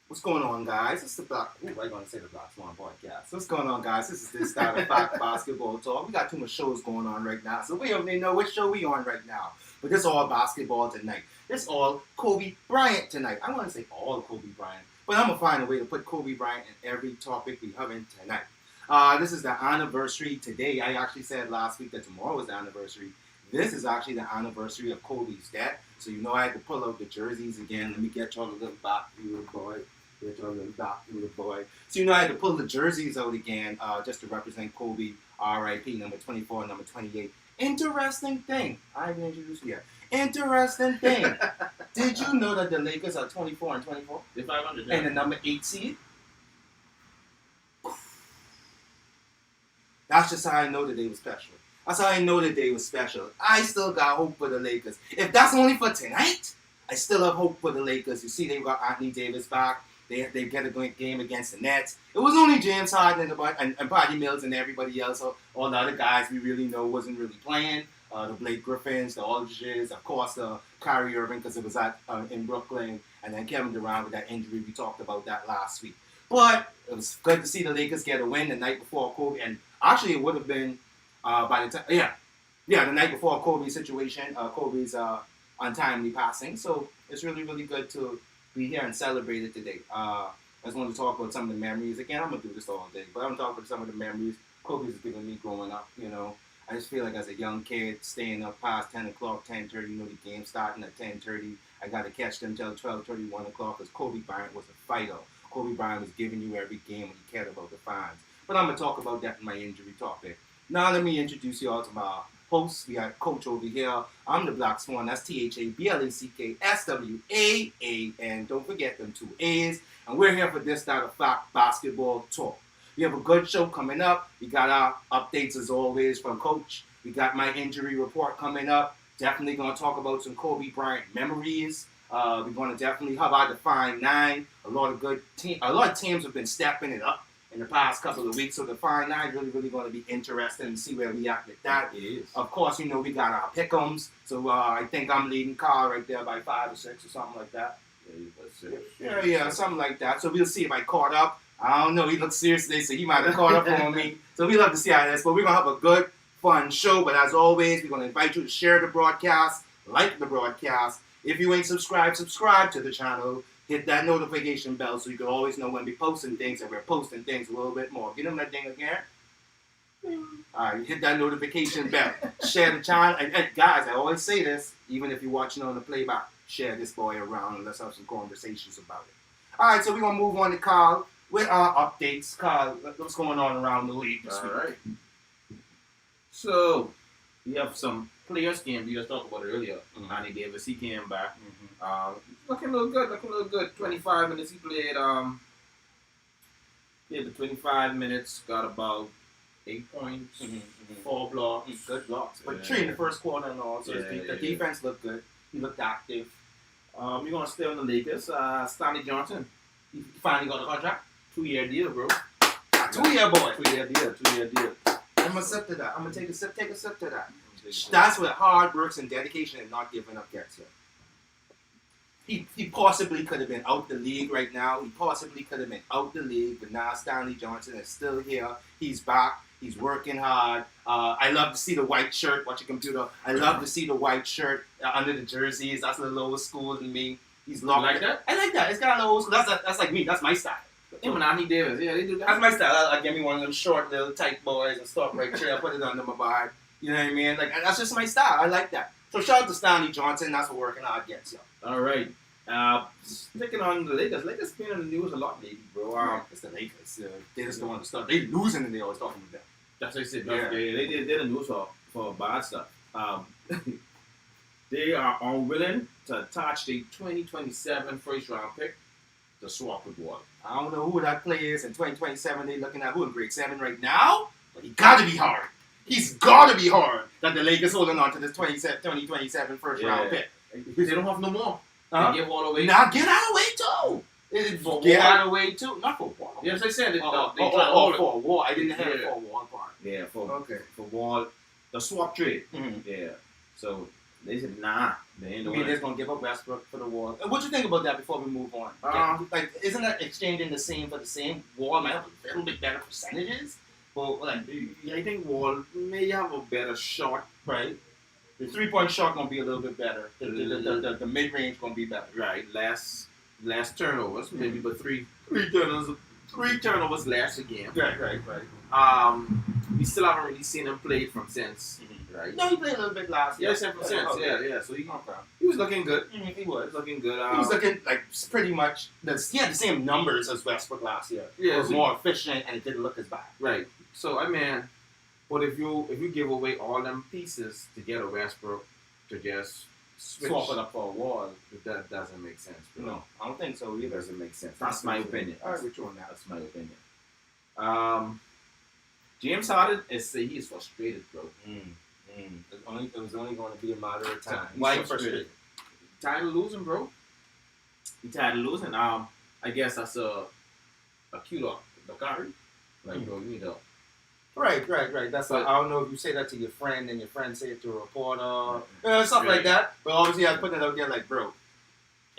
What's going on, guys? This is the I'm going to say the Blackswann podcast. What's going on, guys? This is the Style of Fact Basketball Talk. We got too much shows going on right now, so we don't even know which show we on right now. But this all basketball tonight. This all Kobe Bryant tonight. I want to say all Kobe Bryant, but I'm going to find a way to put Kobe Bryant in every topic we having tonight. This is the anniversary today. I actually said last week that tomorrow was the anniversary. This is actually the anniversary of Kobe's death. So you know I had to pull out the jerseys again. Let me get y'all a little back view, boy. So you know I had to pull the jerseys out again just to represent Kobe, R.I.P. number 24, number 28. Interesting thing. I haven't introduced you yet. Interesting thing. Did you know that the Lakers are 24 and 24? They're 500. And the number 8 seed? That's just how I know that they were special. That's how I know that they were special. I still got hope for the Lakers. If that's only for tonight, I still have hope for the Lakers. You see, they got Anthony Davis back. They get a great game against the Nets. It was only James Harden and Patty Mills and everybody else. All the other guys we really know wasn't really playing. The Blake Griffins, the Aldridges, of course, the Kyrie Irving because it was in Brooklyn. And then Kevin Durant with that injury. We talked about that last week. But it was good to see the Lakers get a win the night before Kobe. And actually, it would have been by the time, the night before Kobe's situation, Kobe's untimely passing. So it's really, really good to be here and celebrate it today. I just wanted to talk about some of the memories. Again, I'm going to do this all day, but I'm going to talk about some of the memories Kobe's given me growing up, you know. I just feel like as a young kid, staying up past 10 o'clock, 10:30, you know, the game starting at 10:30. I got to catch them till 12:30, 1 o'clock because Kobe Bryant was a fighter. Kobe Bryant was giving you every game when he cared about the fans. But I'm going to talk about that in my injury topic. Now let me introduce you all to my hosts. We got Coach over here. I'm the Blackswann. That's THABLACKSWAAN. Don't forget them 2 A's. And we're here for this Style of Fact Basketball Talk. We have a good show coming up. We got our updates as always from Coach. We got my injury report coming up. Definitely going to talk about some Kobe Bryant memories. We're going to definitely have our Define 9. A lot of teams have been stepping it up in the past couple of weeks, so the Fine 9 is really, really going to be interesting to see where we at with that. It is. Of course, you know, we got our pick'ems, so I think I'm leading Carl right there by 5 or 6 or something like that. Yeah, something like that. So we'll see if I caught up. I don't know, he looks serious today, so he might have caught up on me. So we'll have to see how it is, but we're going to have a good, fun show. But as always, we're going to invite you to share the broadcast, like the broadcast. If you ain't subscribed, subscribe to the channel. Hit that notification bell so you can always know when we're posting things, and we're posting things a little bit more. Get them that thing again. Alright, hit that notification bell. Share the channel. And guys, I always say this, even if you're watching on the playback, share this boy around and let's have some conversations about it. Alright, so we're going to move on to Carl with our updates. Carl, what's going on around the league this week? Alright. So, we have some players came. We just talked about it earlier. Anthony Davis, he came back. Looking a little good. 25 minutes he played. Played the 25 minutes, got about 8 points, 4 blocks. Good blocks. But 3 in the first quarter and all. So the defense looked good. He looked active. We're going to stay on the Lakers. Stanley Johnson, He finally got a contract. 2-year deal, bro. 2-year boy. 2-year deal. I'm going to sip to that. I'm going to take a sip to that. That's what hard work and dedication and not giving up gets you. He possibly could have been out the league right now. But now Stanley Johnson is still here. He's back. He's working hard. I love to see the white shirt. Watch your computer. I love to see the white shirt under the jerseys. That's a little old school than me. He's locked. You like that? I like that. It's got a little old school. That's like me. That's my style. Him and Anthony Davis, yeah, they do that. That's my style. I give me one of them short little tight boys and stuff right there. I put it under my vibe. You know what I mean? Like that's just my style. I like that. So shout out to Stanley Johnson. That's what working hard gets you. All right. Sticking on the Lakers. Lakers been in the news a lot lately, bro. It's the Lakers. They just don't want to start. They losing and they always talking about that. That's what I said. Yeah. They did the news for bad stuff. They are unwilling to attach the 2027 first round pick to swap with Wall. I don't know who that player is in 2027. They looking at who in grade 7 right now, but he got to be hard. He's got to be hard that the Lakers holding on to this 2027 first round pick. They don't have no more. They give Wall away. Now get out of the way too. Get out of the way too. Not for Wall. Yes, they said for Wall. I didn't hear for Wall part. Yeah, for Wall. The swap trade. Mm-hmm. Yeah. So They said, nah, they ain't You doing mean they're it. gonna give up Westbrook for the Wall? What you think about that before we move on? Like, isn't that exchanging the same for the same? Wall might have a little bit better percentages, but like, Yeah, I think Wall may have a better shot. right? The 3-point shot gonna be a little bit better. The mid range gonna be better. Right, less turnovers, maybe, but three turnovers less again. Right. We still haven't really seen him play from since, right? No, he played a little bit last year. Yeah, from since, yeah. So he was looking good. He was Looking good. He was looking like pretty much. He had the same numbers as Westbrook last year. Yeah, it was more efficient and it didn't look as bad. Right. So I mean, but if you give away all them pieces to get a Westbrook to just Swap it up for a Wall, that doesn't make sense, bro. No, I don't think so It either. doesn't make sense. That's my opinion. All right, with you on that. That's my opinion. James Harden he is frustrated, bro. It was only going to be a matter of time. He's Why frustrated? Tired of losing, bro. He tired of losing. I guess that's a cute up the Curry. Like, bro, you need to. Right. That's I don't know if you say that to your friend and your friend say it to a reporter, stuff like that. But obviously, I put it out there like, bro,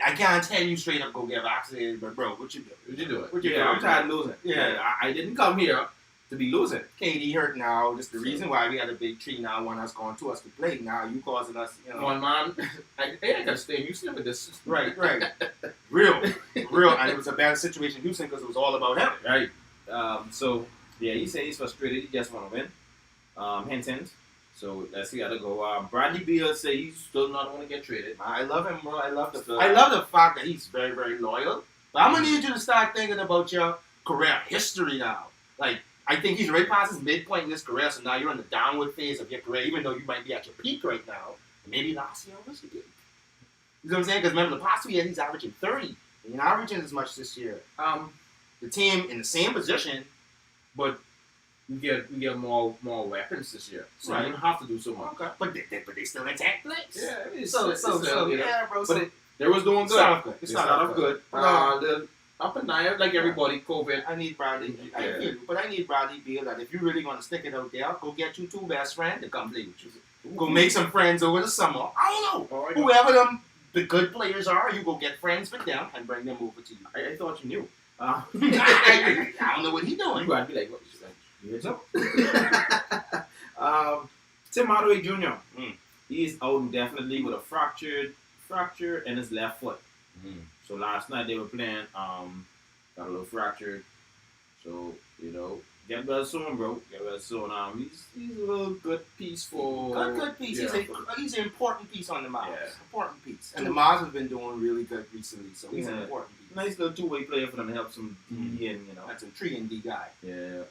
I can't tell you straight up go get vaccinated, but bro, what you do? What you do it? What you yeah, do? I'm tired of losing. Yeah. I didn't come here to be losing. KD hurt now. Just the reason why we had a big tree now. One us going to us to play. Now you causing us, One man, I gotta stay in Houston with this. Right. Real, and it was a bad situation in Houston because it was all about him. Right. So yeah, he said he's frustrated. He just want to win. Hint. So let's see how to go. Bradley Beal say he's still not going to get traded. I love him, bro. I love the fact that he's very, very loyal. But I'm gonna need you to start thinking about your career history now. Like, I think he's right past his midpoint in his career, so now you're in the downward phase of your career, even though you might be at your peak right now. Maybe last year was your peak. You know what I'm saying? Because remember, the past 2 years he's averaging 30. He ain't averaging as much this year. The team in the same position, but we get more weapons this year, so right. you don't have to do so much. Okay. But they still attack place. Yeah, Yeah, bro. But they was doing good. It It started started off good. good. Up and down, like everybody, COVID. I need Bradley. I feel you, but I need Bradley Beal that if you're really gonna stick it out there, go get you 2 best friends to come play with you. Go make some friends over the summer. I don't know. Whoever the good players are, you go get friends with them and bring them over to you. I thought you knew. I don't know what he's doing. You gotta be like, what? Here's up. Tim Hardaway Jr. He's out indefinitely with a fracture in his left foot. So last night they were playing, got a little fractured. So, get well soon, bro. Get well soon. He's a little good piece for... Good piece. Yeah, he's an important piece on the Mavs. Yeah. Important piece. And the Mavs have been doing really good recently, so he's an important piece. Nice little two-way player for them to help some D and, That's a 3-and-D guy. Yeah.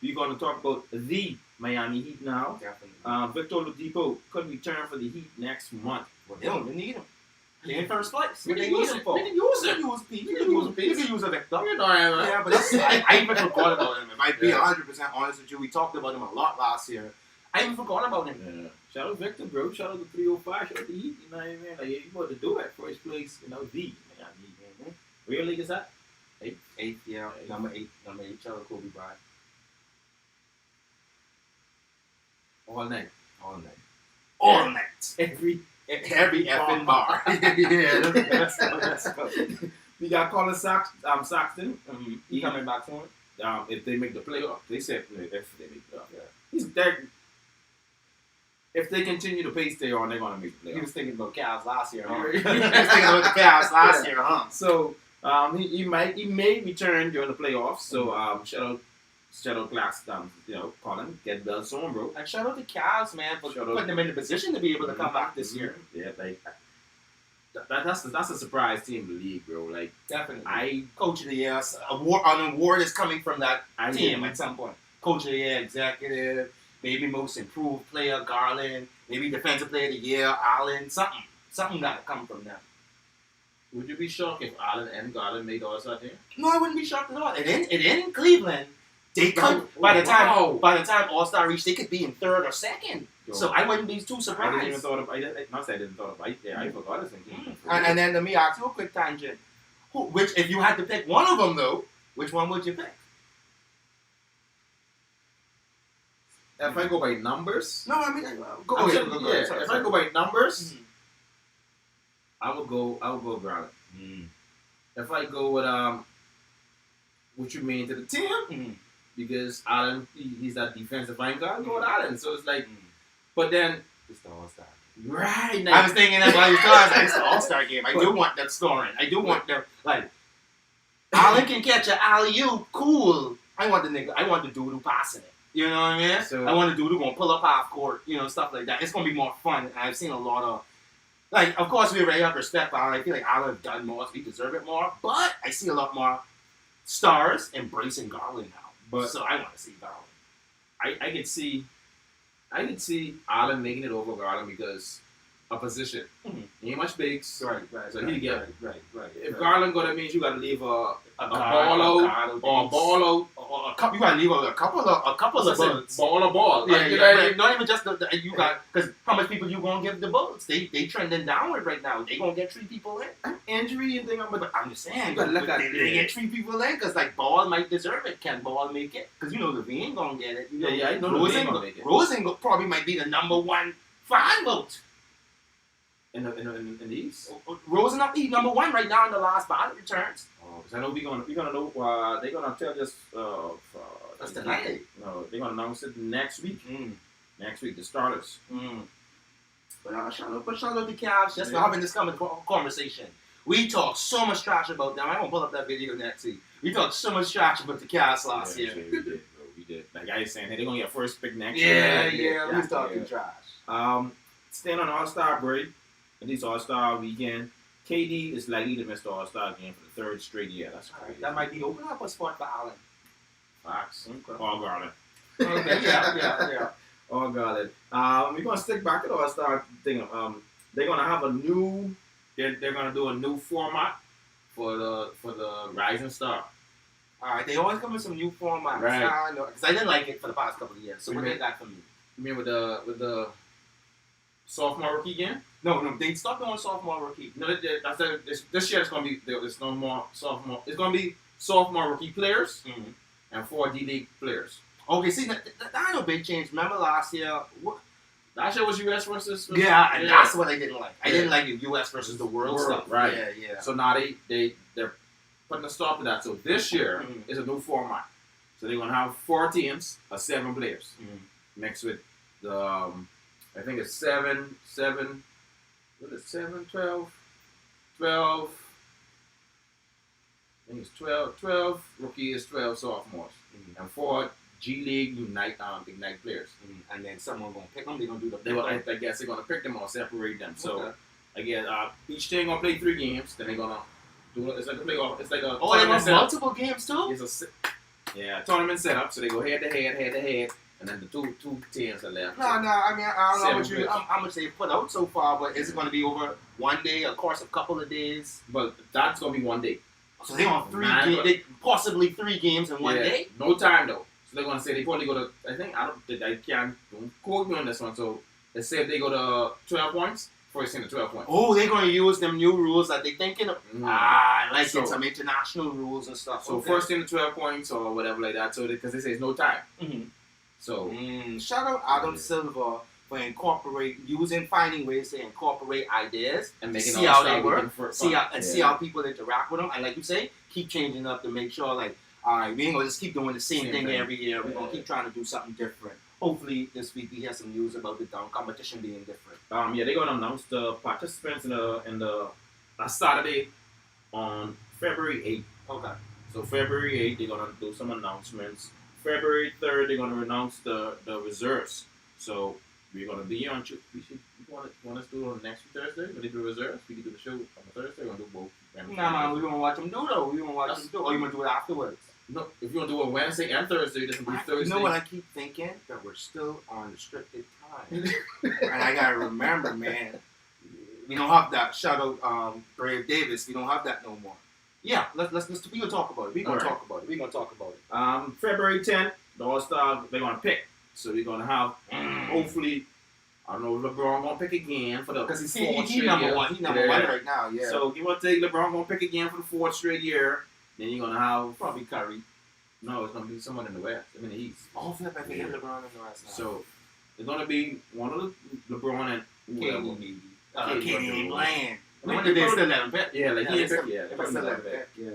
We're going to talk about the Miami Heat now. Definitely. Victor Oladipo could return for the Heat next month. Well, they don't even need him. They're in first place. We can use him for. We can use him. We can use a Victor. Yeah, but I even forgot about him. If I be 100% honest with you, we talked about him a lot last year. I even forgot about him. Yeah. Shout out Victor, bro. Shout out to 305. Shout out to Heat. You know what I mean? Like, you want to do it. First place, the Miami Heat. Where league is that? Eighth, yeah. Number 8. Shout out Kobe Bryant. All night. All night. Every effing bar. Yeah, that's good. We got Colin Saxton. He coming back soon. If they make the playoff, they said if they make the playoff. Yeah. He's there. If they continue the pace they're on, they're gonna make the playoff. He was thinking about Cavs last year, huh? He was thinking about the Cavs last year, huh? So he may return during the playoffs. So shout out Blackswann, Colin, get well soon, bro. And shout out the Cavs, man, for putting them in the position to be able to come back this year. Yeah, like that's a surprise team in the league, bro. Like definitely. Coach of the year, an award is coming from that team at some point. Coach of the year, executive, maybe most improved player, Garland, maybe defensive player of the year, Allen, something got to come from them. Would you be shocked if Allen and Garland made all that here? No, I wouldn't be shocked at all. It in Cleveland. They could by the time All-Star reach, they could be in 3rd or 2nd. So I wouldn't be too surprised. I didn't even thought of. I didn't thought of. I forgot it. And then let me ask you a quick tangent. Which, if you had to pick one of them though, which one would you pick? if I go by numbers, No, I mean, go I'm ahead. saying, Go ahead. if I go by numbers, Mhm. I would go Garland. Mm. If I go with what you mean to the team, Mm. because Allen he's that defensive line guy, I'll go with Allen. So it's like, Mm. but then It's the All-Star. right I was thinking that while you was talking, it's the now. All-Star game. I do want that scoring. I do want them, like, Allen can catch an alley-oop, cool. I want the dude who passing it. You know what I mean? So- I want the dude who gonna pull up half court, stuff like that. It's gonna be more fun. I've seen a lot of, like, of course we already have respect for Allen. I feel like Allen have done more, so we deserve it more. But I see a lot more stars embracing Garland now. But- so I want to see Garland. I could see Allen making it over Garland because a position. Mhm. He ain't much bigs. Right. So he get right. if Garland go, that means you got to leave a guard, ball out or a ball out. or a couple, you gotta leave a couple of bullets. Ball. Yeah, Like, you yeah, know what I right. mean? Not even just you got, because how much people you gonna give the bullets? They trending downward right now. They gonna get 3 people in. Injury and thing, but I'm just saying, You gotta look at they get 3 people in because like Ball might deserve it. Can Ball make it? Because Levine gonna get it. I know Levine gonna make it. Rosen probably might be the number 1 fan vote. in the East. Rosen up number 1 right now in the last ballot returns. Oh, 'cause I know we're gonna know. They're gonna tell us. That's tonight. No, they're gonna announce it next week. Mm. Next week, the starters. Mm. But shout out to Cavs just for Yeah. having this conversation. We talked so much trash about them. I'm gonna pull up that video next week. We talked so much trash about the Cavs last year. We did, bro. We did. Like I was saying, hey, they're gonna get first pick next Yeah, year. we was talking trash. Staying on All-Star break, at least All-Star weekend, KD is likely to miss the All-Star game for the 3rd straight year. That's crazy. That might be open up a spot for Allen. Fox. Okay. All Garland. Okay, yeah. All Garland. We're gonna stick back to the All-Star thing. They're gonna have a new. They're gonna do a new format for the Rising Star. All right, they always come with some new formats. Right. I know, because I didn't like it for the past couple of years. So what Mhm. they got for me? You mean with the sophomore rookie game? No, they stopped doing sophomore rookie. No, this year it's gonna be there's no more sophomore. It's gonna be sophomore rookie players Mhm. and 4 D-League players. Okay, see, that ain't a big change. Remember last year? Last year was US versus Yeah, and that's what I didn't like. I Yeah. didn't like the U.S. versus the world stuff. right. Yeah. So now they're putting a stop to that. So this year Mhm. is a new format. So they're gonna have 4 teams of 7 players Mhm. mixed with the I think it's 7. What is 7, 12? 12. I think it's 12 rookies, 12 sophomores, Mhm. and 4 G League Ignite players. And then someone gonna pick them. They're gonna do the. They will, I guess they're gonna pick them or separate them. So Okay. again, each team gonna play 3 games. Then they're gonna do it's like a playoff. It's like a Oh, they tournament want setup. multiple games too. It's a tournament setup. So they go head to head, and then the two teams are left. No. I mean, I don't know 7 how much they've put out so far, but is it going to be over one day, of course, a couple of days? But that's gonna be one day. So they want Man, possibly 3 games in one Yeah, day. No time though. So they're gonna say they probably go to. I can't don't quote me on this one. So let's say if they go to 12 points, first team to 12 points. Oh, they're going to use them new rules that they thinking of. Mm. I like So- it. Some international rules and stuff. So Okay. first team to 12 points or whatever like that. So because they say it's no time. Mhm. So Shout out Adam Yeah. Silver for finding ways to incorporate ideas, and making see how they All-Star work, weekend for see fun. how people interact with them, and like you say, keep changing up to make sure like, all right, we ain't gonna just keep doing the same thing every year. We're gonna Yeah. keep trying to do something different. Hopefully this week we hear some news about the dunk competition being different. They're gonna announce the participants in the last Saturday on February 8th. Okay. So February 8th, they're gonna do some announcements. February 3rd, they're gonna announce the reserves. So we're gonna be on. You want us to do it on next Thursday? When they do reserves, we can do the show on Thursday. We're gonna do both. Nah, man, we gonna watch them do though. We gonna watch That's- them do. Or you gonna do it afterwards? No, if you want to do it Wednesday and Thursday, it doesn't do Thursday. You know what I keep thinking? That we're still on restricted time. And I gotta remember, man, we don't have that. Shout out Brave Davis. We don't have that no more. Yeah, let's we gonna talk about it. We gonna Alright. talk about it. We gonna talk about it. February 10th, the All-Star, they're gonna pick. So we're gonna have hopefully, I don't know if LeBron gonna pick again for the Because fourth he straight number year. one. He number one right now. Yeah. So give or take, LeBron gonna pick again for the 4th straight year. Then you're gonna have probably Curry. No, it's gonna be someone in the West. I mean the East. Oh, flip, I think Yeah. LeBron in the West now. So it's gonna be one of the LeBron and whoever. KD maybe. KD KD ain't playing. I mean, They still let him pick. Yeah, like he ain't pick. They Yeah, still let him pick. Yeah.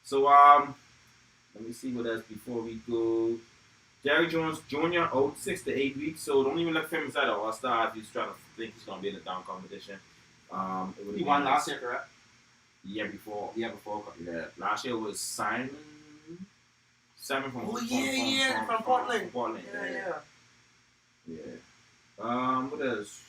So let me see what else before we go. Jerry Jones Jr. out 6 to 8 weeks, so don't even look for him inside the All-Star if he's trying to think he's gonna be in the dunk competition. He won last year, correct? Year before. Yeah, before. Yeah, last year was Simon from From Portland. Portland. What else?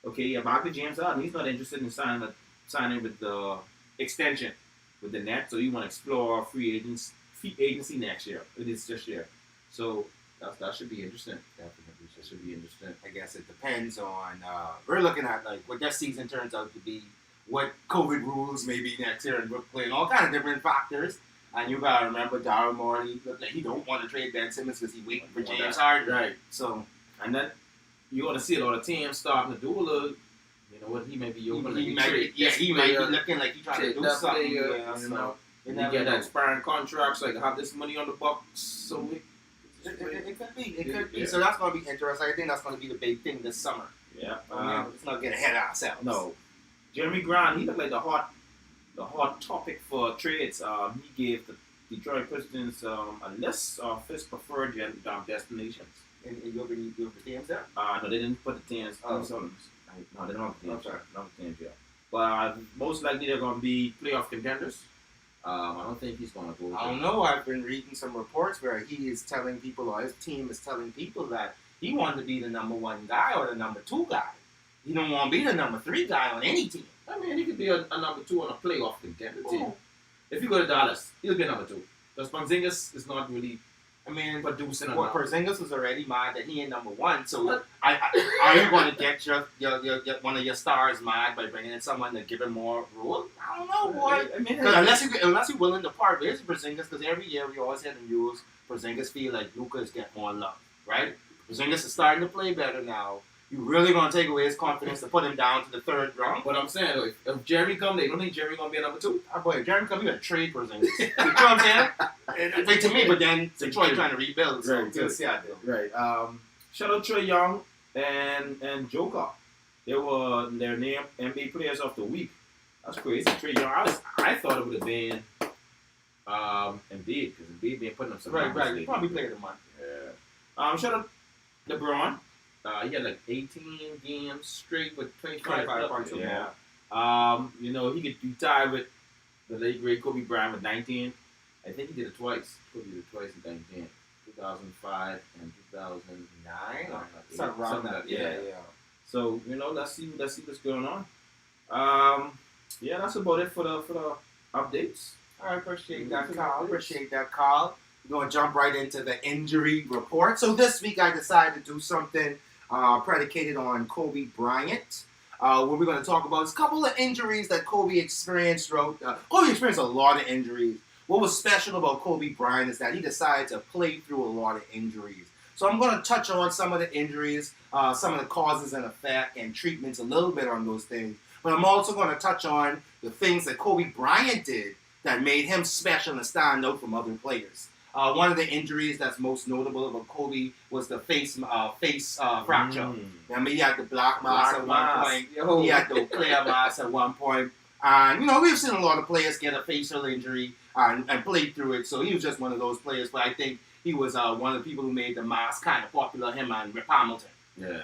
Okay, yeah, back to James Harden. He's not interested in signing with the extension with the Nets, so he want to explore free agency next year. It is this year, so that should be interesting. Definitely, that should be interesting. I guess it depends on. We're looking at like what that season turns out to be, what COVID rules may be next year in Brooklyn, all kind of different factors. And you gotta remember, Daryl Morey looked like he don't want to trade Ben Simmons because he's waiting for James Harden. Right. So, and then you're gonna see a lot of teams starting to do a little. You know what? He may be open. he might be looking like he's trying to do something. You know, and you get expiring contracts, like have this money on the books. So it could be. It could be. So that's gonna be interesting. I think that's gonna be the big thing this summer. Yeah. Let's not get ahead of ourselves. No. Jeremy Grant, he looked like the hot topic for trades. He gave the Detroit Pistons a list of his preferred destinations. And you have the teams there? No, they didn't put the teams. Oh. No, they don't have the teams. Okay. Not the teams yet. But most likely they're going to be playoff contenders. I don't think he's going to go. I don't know. I've been reading some reports where he is telling people, or his team is telling people, that he wanted to be the number 1 guy or the number 2 guy. He don't want to be the number 3 guy on any team. I mean, he could be a number 2 on a playoff contender team. If you go to Dallas, he'll be a number 2. Because Porzingis is not really, producing enough. Porzingis was already mad that he ain't number 1. So, are you going to get your one of your stars mad by bringing in someone to give him more role? I don't know, boy. I mean, unless you're willing to part ways with Porzingis, because every year we always had the news. Porzingis feel like Luka's get more love, right? Porzingis is starting to play better now. You really gonna take away his confidence to put him down to the 3rd round? But I'm saying, if Jeremy come, they don't think Jeremy gonna be a number 2. Boy, if Jeremy come, you gotta trade Porzingis. You know what I'm saying? Like, to me, but then Detroit trying to rebuild, so we'll see how they do. Right. Shout out Trae Young and Joker. They were their named NBA Players of the Week. That's crazy. Trae Young. I thought it would have been Embiid, because Embiid been putting up some right. He probably played of the month. Yeah. Shout out LeBron. He had like 18 games straight with 25 points. Yeah. He could retire with the late great Kobe Bryant with 19. I think he did it twice. Kobe did it twice in 19. 2005 and 2009. Something around that. Yeah. So let's see what's going on. That's about it for the updates. All right, appreciate that, Carl. We're going to jump right into the injury report. So this week I decided to do something predicated on Kobe Bryant. What we're going to talk about is a couple of injuries that Kobe experienced throughout. Kobe experienced a lot of injuries. What was special about Kobe Bryant is that he decided to play through a lot of injuries. So I'm going to touch on some of the injuries, some of the causes and effect and treatments, a little bit on those things. But I'm also going to touch on the things that Kobe Bryant did that made him special and stand out from other players. One of the injuries that's most notable about Kobe was the face fracture. I mean, he had the black mass at one point. He had the clear mass at one point. And, we've seen a lot of players get a facial injury and play through it. So he was just one of those players. But I think he was one of the people who made the mask kind of popular, him and Rip Hamilton. Yeah.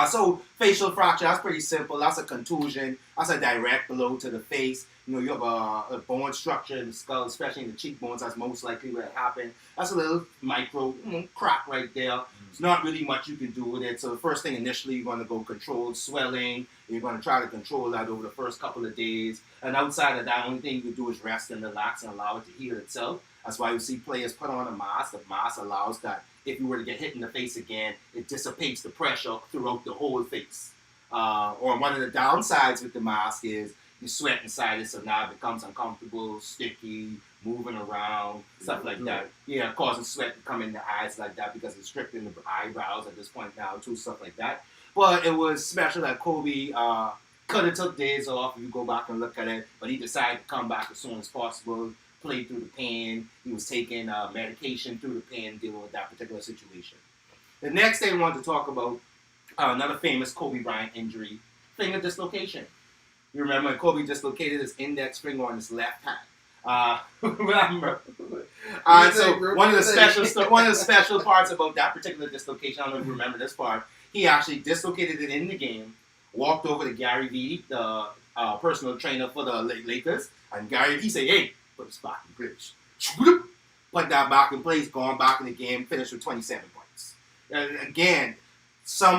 So facial fracture, that's pretty simple. That's a contusion. That's a direct blow to the face. You have a bone structure in the skull, especially in the cheekbones. That's most likely where it happened. That's a little micro crack right there. There's not really much you can do with it. So the first thing initially, you're going to go controlled swelling. You're going to try to control that over the first couple of days. And outside of that, the only thing you can do is rest and relax and allow it to heal itself. That's why you see players put on a mask. The mask allows that if you were to get hit in the face again, it dissipates the pressure throughout the whole face. Or one of the downsides with the mask is you sweat inside it, so now it becomes uncomfortable, sticky, moving around, stuff like that. Yeah, causing sweat to come in the eyes like that because it's restricting the eyebrows at this point now too, stuff like that. But it was special that Kobe could have took days off if you go back and look at it, but he decided to come back as soon as possible, played through the pain. He was taking medication through the pain, dealing with that particular situation. The next thing I wanted to talk about, another famous Kobe Bryant injury, finger dislocation. You remember when Kobe dislocated his index finger on his left hand. Remember? So one of the special parts about that particular dislocation, I don't know if you remember this part, he actually dislocated it in the game, walked over to Gary Vee, the personal trainer for the Lakers, and Gary Vee said, "Hey, put this back in place." Put that back in place, going back in the game, finished with 27 points. And again,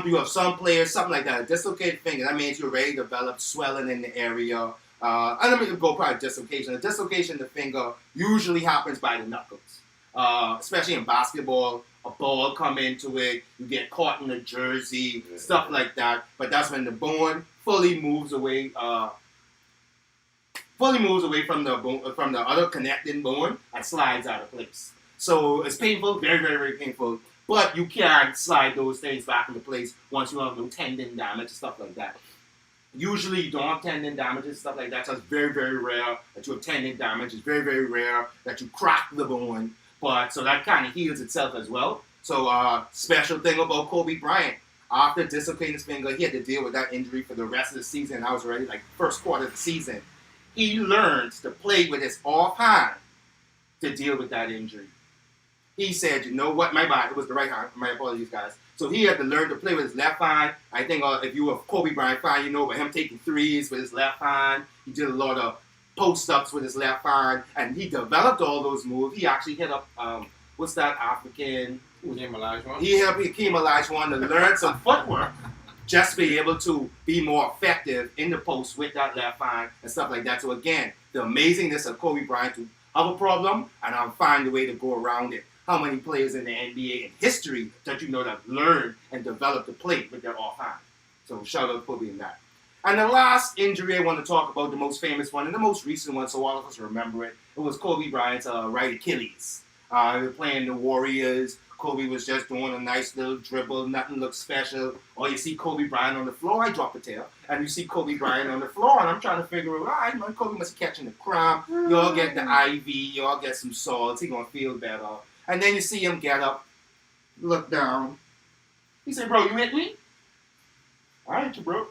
you have some players, something like that, a dislocated finger, that means you're already developed swelling in the area. I don't mean go probably dislocation. A dislocation in the finger usually happens by the knuckles. Especially in basketball, a ball come into it, you get caught in a jersey, stuff like that. But that's when the bone fully moves away from the bone, from the other connecting bone, and slides out of place. So it's painful, very, very, very painful. But you can slide those things back into place once you have no tendon damage and stuff like that. Usually you don't have tendon damage and stuff like that, so it's very, very rare that you have tendon damage. It's very, very rare that you crack the bone. But so that kind of heals itself as well. So special thing about Kobe Bryant, after dislocating his finger, he had to deal with that injury for the rest of the season. That was already like first quarter of the season. He learned to play with his off hand to deal with that injury. He said, "You know what? My bad. It was the right hand. My apologies, guys." So he had to learn to play with his left hand. I think if you were a Kobe Bryant fan, you know about him taking threes with his left hand. He did a lot of post-ups with his left hand, and he developed all those moves. He actually hit up, what's that African? Hakeem Olajuwon. He helped Hakeem Olajuwon to learn some footwork, just to be able to be more effective in the post with that left hand and stuff like that. So again, the amazingness of Kobe Bryant to have a problem and I'll find a way to go around it. How many players in the NBA in history that you know that learned and developed to play with their offhand? So shout out to Kobe in that. And the last injury I want to talk about, the most famous one and the most recent one, so all of us remember it. It was Kobe Bryant's right Achilles. They were playing the Warriors. Kobe was just doing a nice little dribble. Nothing looked special. Or you see Kobe Bryant on the floor. I drop a tail. And you see Kobe Bryant on the floor. And I'm trying to figure out, all right, man, Kobe must be catching the cramp. You all get the IV. You all get some salts. He's going to feel better. And then you see him get up, look down. He said, "Bro, you hit me?" "All right, you bro."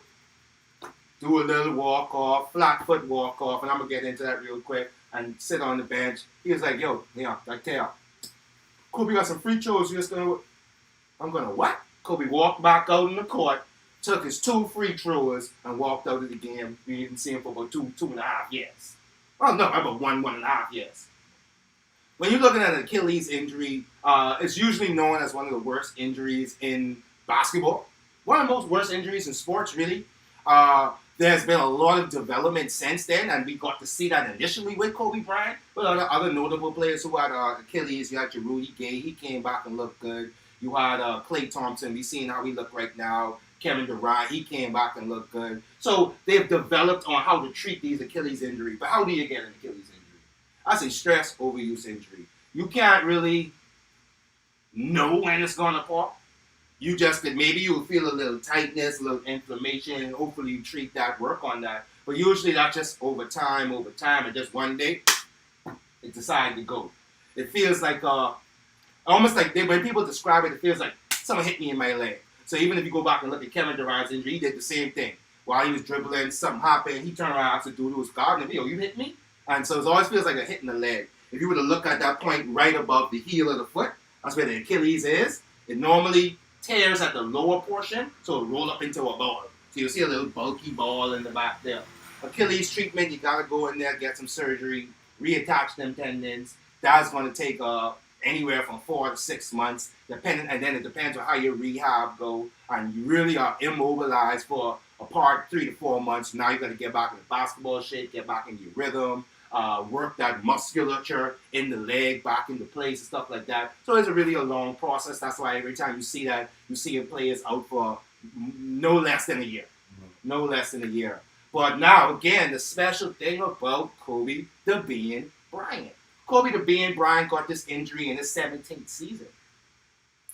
Do a little walk off, flat foot walk off, and I'm going to get into that real quick and sit on the bench. He was like, "Yo, yeah, I tell. Kobe got some free throws. You just going to, I'm going to what?" Kobe walked back out in the court, took his 2 free throws, and walked out of the game. We didn't see him for about 2.5 years. Oh, no, about 1.5 years. When you're looking at an Achilles injury, it's usually known as one of the worst injuries in basketball. One of the most worst injuries in sports, really. There's been a lot of development since then, and we got to see that initially with Kobe Bryant. But other notable players who had Achilles, you had your Rudy Gay, he came back and looked good. You had Klay Thompson, we seen how he looked right now. Kevin Durant, he came back and looked good. So they've developed on how to treat these Achilles injuries. But how do you get an Achilles injury? I say stress overuse injury. You can't really know when it's going to pop. You just could, maybe you'll feel a little tightness, a little inflammation, and hopefully you treat that, work on that. But usually that's just over time, and just one day, it decided to go. It feels like, almost like when people describe it, it feels like someone hit me in my leg. So even if you go back and look at Kevin Durant's injury, he did the same thing. While he was dribbling, something happened, he turned around and asked the dude who was guarding him, "Yo, you hit me?" And so it always feels like a hit in the leg. If you were to look at that point right above the heel of the foot, that's where the Achilles is. It normally tears at the lower portion, so it'll roll up into a ball. So you'll see a little bulky ball in the back there. Achilles treatment, you gotta go in there, get some surgery, reattach them tendons. That's gonna take anywhere from 4 to 6 months, depending, and then it depends on how your rehab go. And you really are immobilized for apart 3 to 4 months. Now you gotta get back into basketball shape, get back into your rhythm. Work that musculature in the leg back into place and stuff like that. So it's really a long process. That's why every time you see that, you see players out for no less than a year. No less than a year. But now, again, the special thing about Kobe the Bean Bryant. Kobe the Bean Bryant got this injury in his 17th season.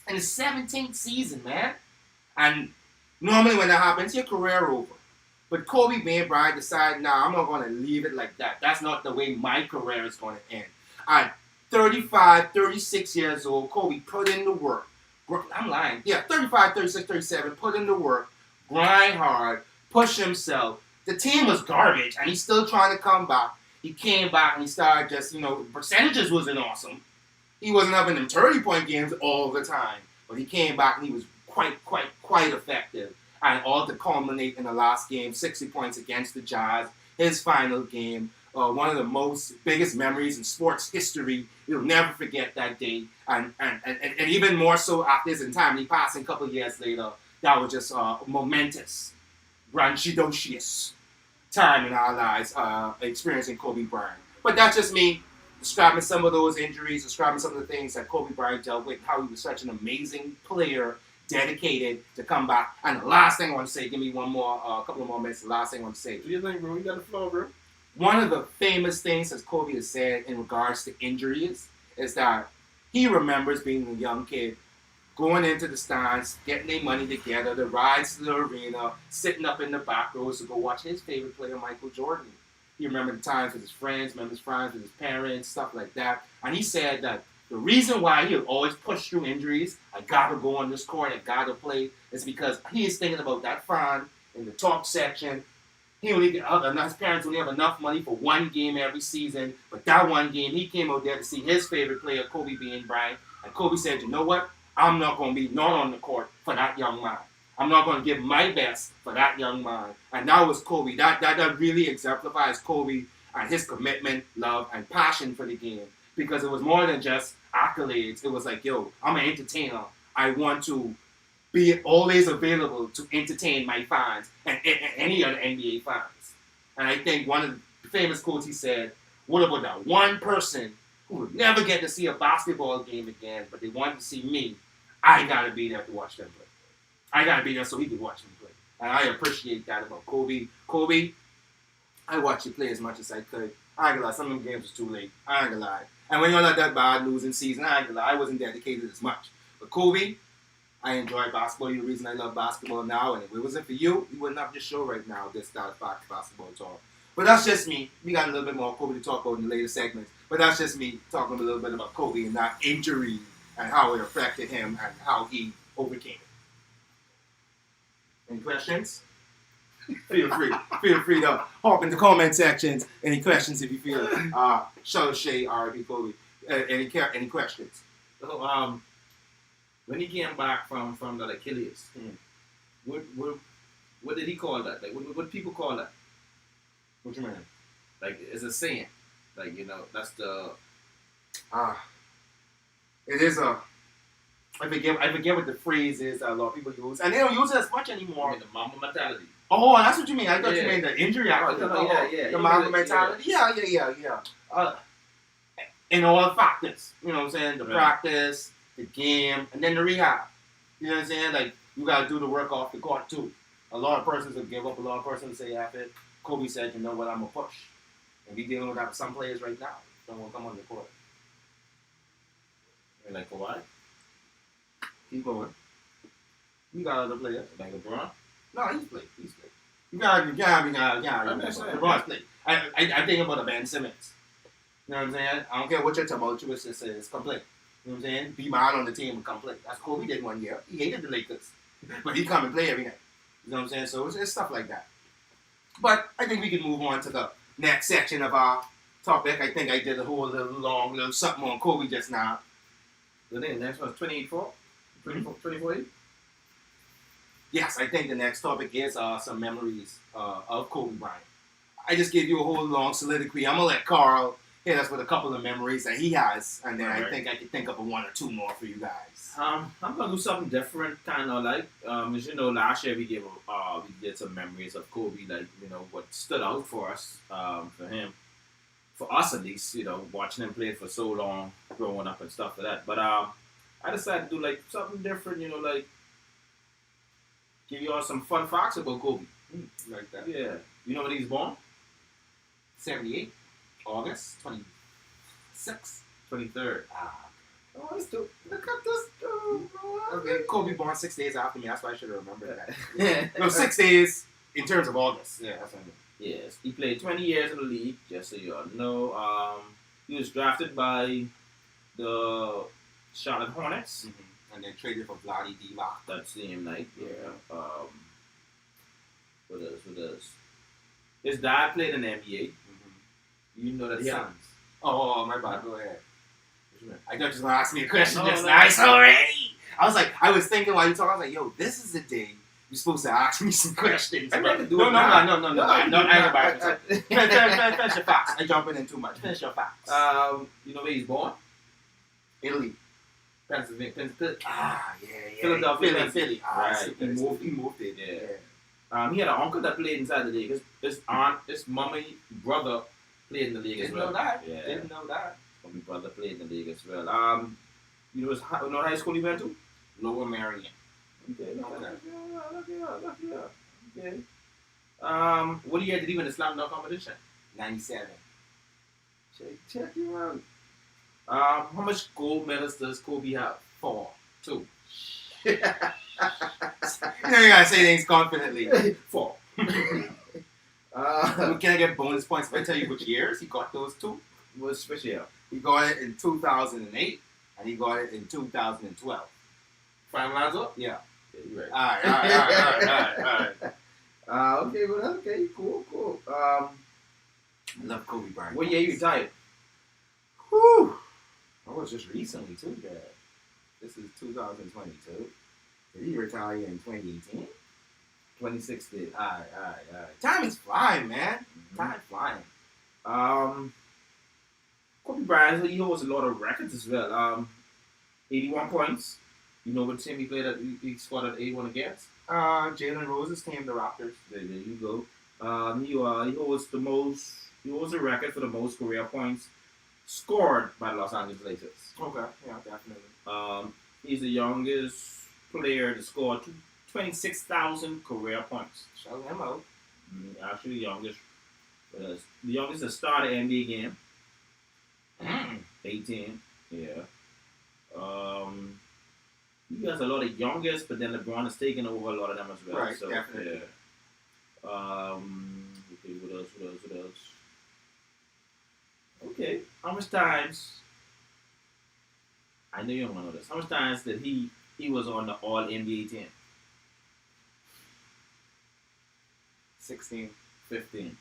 In his 17th season, man. And normally when that happens, your career over. But Kobe Bryant decided, nah, I'm not going to leave it like that. That's not the way my career is going to end. At 35, 36 years old, Kobe put in the work. I'm lying. Yeah, 35, 36, 37, put in the work, grind hard, push himself. The team was garbage, and he's still trying to come back. He came back, and he started just, the percentages wasn't awesome. He wasn't having them 30-point games all the time. But he came back, and he was quite effective. And all to culminate in the last game, 60 points against the Jazz, his final game. One of the biggest memories in sports history. You'll never forget that day. And even more so after his time, he passed a couple of years later. That was just momentous, braggadocious time in our lives experiencing Kobe Bryant. But that's just me describing some of those injuries, describing some of the things that Kobe Bryant dealt with, how he was such an amazing player, dedicated to come back. And the last thing I want to say, give me a couple of more minutes, the last thing I want to say. What do you think, bro? You got the floor, bro. One of the famous things that Kobe has said in regards to injuries is that he remembers being a young kid, going into the stands, getting their money together, the rides to the arena, sitting up in the back rows to go watch his favorite player, Michael Jordan. He remembered the times with his friends, with his parents, stuff like that. And he said that the reason why he would always push through injuries, I gotta go on this court, I gotta play, is because he is thinking about that fan in the top section. His parents only have enough money for one game every season, but that one game, he came out there to see his favorite player, Kobe Bryant, and Kobe said, you know what? I'm not going to be not on the court for that young man. I'm not going to give my best for that young man. And that was Kobe. That really exemplifies Kobe and his commitment, love, and passion for the game. Because it was more than just accolades. It was like, yo, I'm an entertainer. I want to be always available to entertain my fans and any other NBA fans. And I think one of the famous quotes he said, what about that one person who would never get to see a basketball game again, but they wanted to see me? I got to be there to watch them play. I got to be there so he could watch me play. And I appreciate that about Kobe. Kobe, I watched you play as much as I could. I ain't gonna lie, some of them games was too late. I ain't gonna lie. And when you're not that bad losing season, I ain't gonna lie, I wasn't dedicated as much. But Kobe, I enjoy basketball. You're the reason I love basketball now. And if it wasn't for you, we wouldn't have this show right now, this Style Fox Basketball Talk. But that's just me. We got a little bit more Kobe to talk about in the later segments. But that's just me talking a little bit about Kobe and that injury and how it affected him and how he overcame it. Any questions? Feel free to hop in the comment sections. Any questions if you feel Show Shay, R.I.P. Kobe. Any questions? So, when he came back from the Achilles, what did he call that? Like, what people call that? What you mean? Like, it's a saying. Like, that's the... It is a... I forget what the phrase is that a lot of people use. And they don't use it as much anymore. I mean, the Mamba mentality. Oh, that's what you mean. I thought you meant the injury after. The Mamba mentality. Yeah. In all factors. You know what I'm saying? The practice, the game, and then the rehab. You know what I'm saying? Like, you got to do the work off the court, too. A lot of persons will give up. A lot of persons say after it. Kobe said, you know what, I'm going to push. And we dealing with that with some players right now. Don't want to come on the court. You like Kawhi? Keep going. You got other players. Like LeBron? No, he's played. You got LeBron's played. I think about a Ben Simmons. You know what I'm saying? I don't care what your tumultuous is complete. You know what I'm saying? Be mine on the team and come play. That's Kobe did one year. He hated the Lakers. But he come and play every night. You know what I'm saying? So it's stuff like that. But I think we can move on to the next section of our topic. I think I did a whole little something on Kobe just now. The next one's 24? 24? Yes, I think the next topic is some memories of Kobe Bryant. I just gave you a whole long soliloquy. I'm going to let Carl hit us with a couple of memories that he has, and then I think I can think of one or two more for you guys. I'm going to do something different, kind of like, as you know, last year we did some memories of Kobe, like, what stood out for us, for him. For us, at least, watching him play for so long, growing up and stuff like that. But I decided to do, like, something different, like, give you all some fun facts about Kobe. Like that? Yeah. You know when he was born? 78. August 26th. 23rd. Oh, let's do. Look at this dude, bro. Okay, Kobe born 6 days after me. That's why I should have remembered that. No, 6 days In terms of August. Yeah, that's what I mean. Yes, he played 20 years in the league, just so you all know. He was drafted by the Charlotte Hornets And then traded for Vlade Divac. that same night. Yeah. What else? His dad played in the NBA. You know that Sons. he Oh, my bad. Go ahead. had. I thought you was going to ask me a question No, just no. nice already. I was thinking while you talking, I was like, yo, this is the day you're supposed to ask me some questions. I bro. can do No, it now. no, I ain't about it. Finish your facts. I'm jumping in too much. Finish your facts. You know where he's born? Italy. Pennsylvania. Yeah. Philadelphia. Philly. Right. He moved it. Yeah. He had an uncle that played inside the league. His mommy, brother played in the league as Didn't well. know that. Yeah. Didn't know that. My brother played in the league as well. You know what high school he went to? Lower Marion. Okay. Okay. What year did he win the slam dunk competition? 97. Check you out. How much gold medals does Kobe have? 4. 2. You gotta say things confidently. 4. Can I get bonus points if I tell you which years he got those 2? What's special? He got it in 2008 and he got it in 2012. Final answer? Yeah. You're right. Alright. Okay, well, okay, cool. I love Kobe Bryant. What year you retired? Whew. I was just recently too, Dad. This is 2022. Did he retire in 2018? 2016. Alright. Time is flying, man. Time flying. Kobe Bryant, he holds a lot of records as well. 81 points. You know what team he played at? He scored at 81 against? Jalen Rose's team, the Raptors. There you go. He holds the record for the most career points scored by the Los Angeles Lakers. Okay, yeah, definitely. He's the youngest player to score 26,000 career points. Shout him out. Actually, the youngest to start an NBA game. 18. Yeah. He has a lot of youngest, but then LeBron is taking over a lot of them as well. Right, so, definitely. Yeah. Okay, what else? Okay, how much times? I know you don't want to know this. How much times did he was on the All NBA team? 16. 15.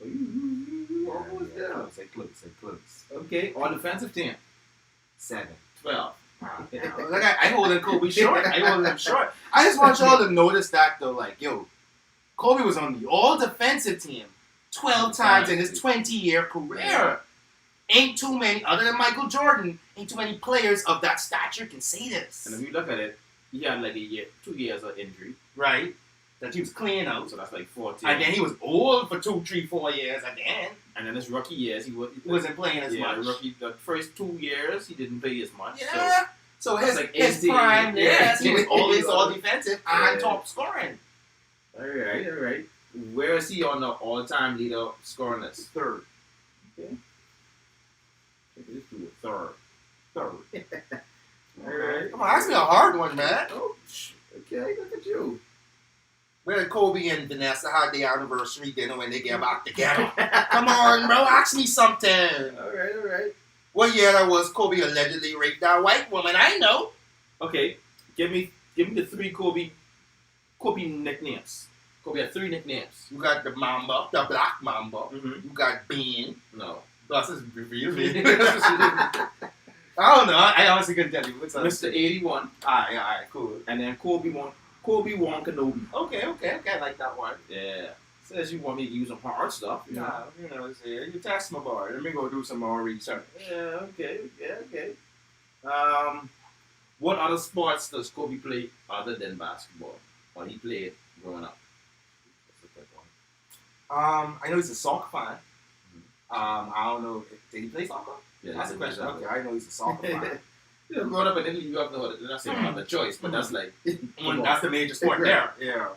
You almost there. Say close. Okay, All Defensive team? 7. 12. Like I holding Kobe short. I holding him short. I just want y'all to notice that though, like, yo, Kobe was on the all defensive team 12 times in his 20-year career. Ain't too many, other than Michael Jordan, ain't too many players of that stature can say this. And if you look at it, he had like 2 years of injury. Right. That he was clean out. So that's like 14. And then he was old for 2, 3, 4 years at the end. And then his rookie years, he wasn't playing as much. The first 2 years, he didn't play as much. Yeah. So his prime, yes, he was always all defensive and top scoring. All right. Where is he on the all-time leader scoring list? 3rd. Okay. Let's do it. 3rd. All right. Come on, ask me a hard one, man. Oh, okay, look at you. Where Kobe and Vanessa had their anniversary dinner when they get back together. Come on, bro, ask me something. All right. What year that was Kobe allegedly raped that white woman? I know. Okay, give me the 3 Kobe nicknames. Kobe had 3 nicknames. You got the Mamba, the Black Mamba. Mm-hmm. You got Bean. No. That's his reveal. I don't know. I honestly couldn't tell you. What's Mr. 81. Alright, cool. And then Kobe Won Kenobi. Okay, I like that one. Yeah. Says you want me to use some hard stuff. Nah, you test my boy. Let me go do some more research. Yeah, okay. What other sports does Kobe play other than basketball? Or he played growing up? That's a quick one. I know he's a soccer fan. I don't know. Did he play soccer? Yeah, that's the question. Okay, I know he's a soccer fan. You know, growing up in Italy, you have no other choice, but that's like that's the major sport there. Yeah.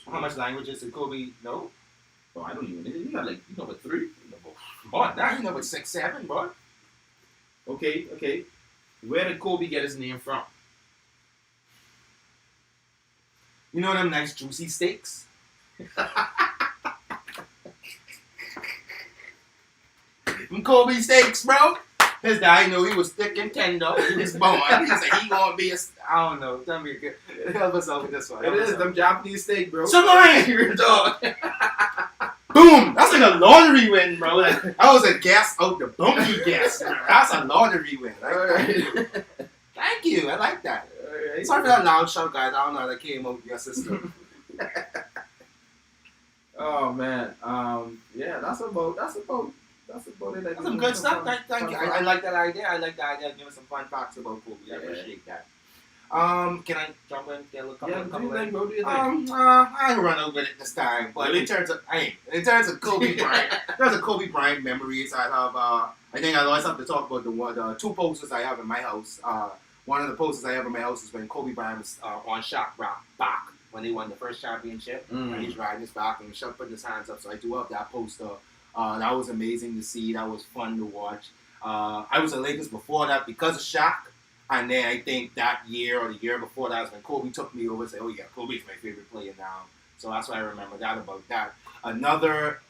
How much languages did Kobe know? Oh, I don't even know. You got like, but 3? Boy, now you know but 6, 7, boy. Okay. Where did Kobe get his name from? You know them nice juicy steaks? Them Kobe steaks, bro. His dad knew he was thick and tender. He was born. He said he gonna be I don't know. Tell me, help us out with this one. It is them Japanese steak, bro. Somebody, dog. Boom! That's like a lottery win, bro. Like, that was a guess out the bunky guess. Bro. That's a lottery win. Right? Thank you. I like that. Right. Sorry for that loud shout, guys. I don't know how that came out with your system. Oh man. Yeah, that's about it. That's some good stuff. Thank you. I like that idea. I like the idea of giving some fun facts about Kobe. I appreciate that. Can I jump in? Get a little couple bro, do you think? I run over it this time. But really? in terms of Kobe Bryant, there's a Kobe Bryant memories. I have. I think I always have to talk about the two posters I have in my house. One of the posters I have in my house is when Kobe Bryant was on Shaq back when they won the first championship. And he's riding his back and Shaq putting his hands up. So I do have that poster. That was amazing to see. That was fun to watch. I was a Lakers before that because of Shaq. And then I think that year or the year before that was when Kobe took me over and said, oh yeah, Kobe's my favorite player now. So that's why I remember that about that. Another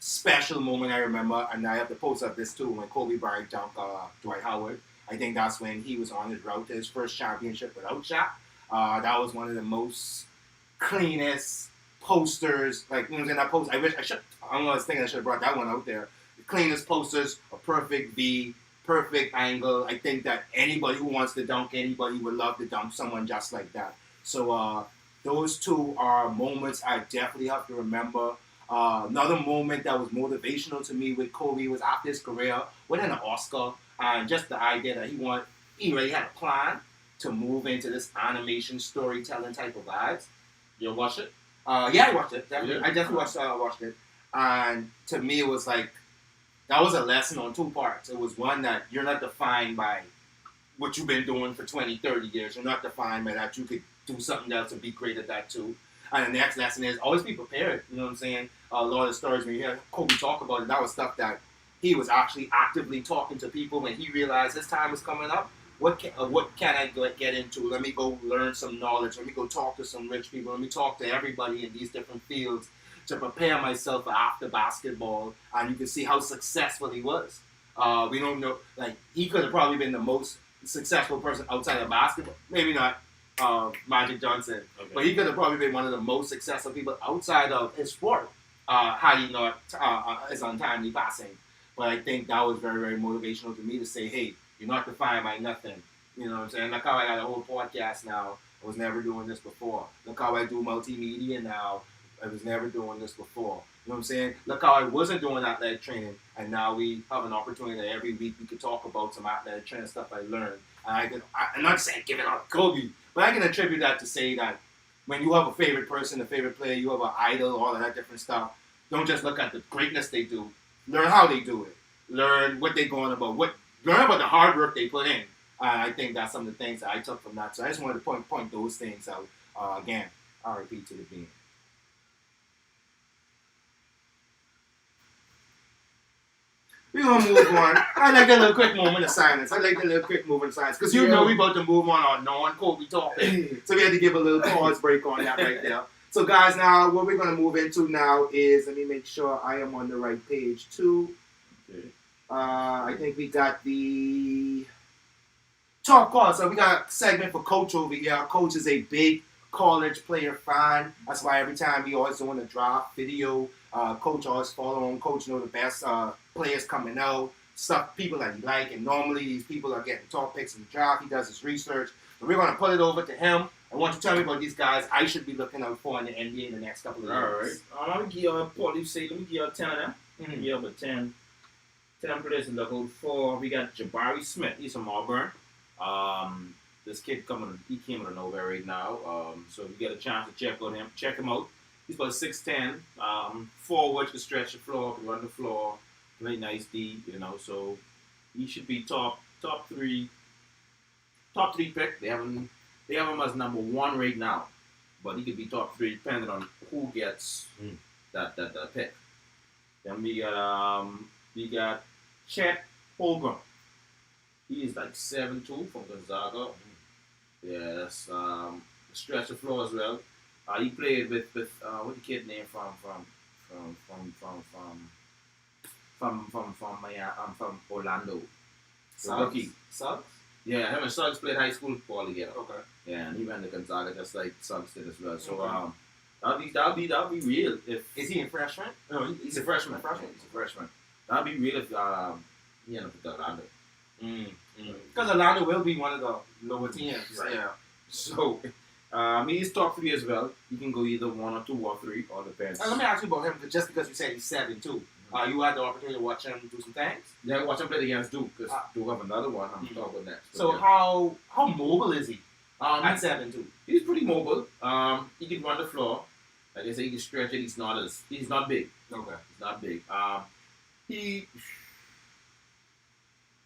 special moment I remember, and I have the post of this too, when Kobe Bryant dunked Dwight Howard. I think that's when he was on his route to his first championship without Shaq. That was one of the most cleanest posters. Like, you know, in that post, I don't know, I was thinking I should have brought that one out there. The cleanest posters, a perfect V, perfect angle. I think that anybody who wants to dunk anybody would love to dunk someone just like that. So those two are moments I definitely have to remember. Another moment that was motivational to me with Kobe was after his career, winning an Oscar, and just the idea that he really had a plan to move into this animation storytelling type of vibes. You watch it? Yeah, I watched it. Definitely. Yeah. I definitely watched it. And to me, it was like, that was a lesson on two parts. It was one that you're not defined by what you've been doing for 20, 30 years. You're not defined by that. You could do something else and be great at that too. And the next lesson is always be prepared. You know what I'm saying? A lot of the stories when you hear Kobe talk about it, that was stuff that he was actually actively talking to people when he realized his time was coming up. What can I get into? Let me go learn some knowledge. Let me go talk to some rich people. Let me talk to everybody in these different fields to prepare myself for after basketball. And you can see how successful he was. We don't know, like, he could have probably been the most successful person outside of basketball. Maybe not Magic Johnson, okay, but he could have probably been one of the most successful people outside of his sport had he not his untimely passing. But I think that was very, very motivational to me to say, hey, you're not defined by nothing. You know what I'm saying? Look how I got a whole podcast now. I was never doing this before. Look how I do multimedia now. I was never doing this before. You know what I'm saying? Look how I wasn't doing athletic training, and now we have an opportunity that every week we could talk about some athletic training stuff I learned. And I'm not saying give it up Kobe, but I can attribute that to say that when you have a favorite person, a favorite player, you have an idol, all of that different stuff, don't just look at the greatness they do. Learn how they do it. Learn what they're going about. Learn about the hard work they put in. I think that's some of the things that I took from that. So I just wanted to point those things out. Again, RIP to the beam. We're going to move on. I like that little quick moment of silence. Because you know we about to move on our non-Kobe topic. So we had to give a little pause break on that right there. So guys, now what we're going to move into now is, let me make sure I am on the right page too. Okay. I think we got the talk call. So we got a segment for Coach over here. Coach is a big college player fan. That's why every time we always doing a draft video, Coach always follow him. Coach know the best players coming out, stuff people that he like, and normally these people are getting top picks in the draft. He does his research. So we're going to put it over to him. I want you to tell me about these guys I should be looking out for in the NBA in the next couple of years. All right. Let me give you a 10 of them. Give you a 10 players to look out for. We got Jabari Smith. He's from Auburn. This kid he came out of nowhere right now. So if you get a chance to check him out. He's about 6'10", forward, can stretch the floor, can run the floor, very nice D, you know. So he should be top three pick. They have him as number 1 right now, but he could be top 3 depending on who gets that pick. Then we got Chet Holmgren. He is like 7'2" from Gonzaga. Yes, stretch the floor as well. He played with what the kid name from from Orlando. The rookie. Suggs? Yeah, him and Suggs played high school ball together. Okay. Yeah, and he went to Gonzaga just like Suggs did as well. So Okay. that'll be real if Is he a freshman? no, he's a freshman. Freshman? He's a freshman. That'll be real if he ended up with Orlando. Because Orlando will be one of the lower teams. Right. Yeah. So he's top 3 as well. He can go either 1 or 2 or 3, all depends. Let me ask you about him, just because you said he's 7 too. You had the opportunity to watch him do some things. Yeah, watch him play against Duke because Duke have another one I'm talking about next. But So yeah. how mobile is he at 7 too? He's pretty mobile. He can run the floor. Like I say, he can stretch it. He's not big. Okay. He's not big.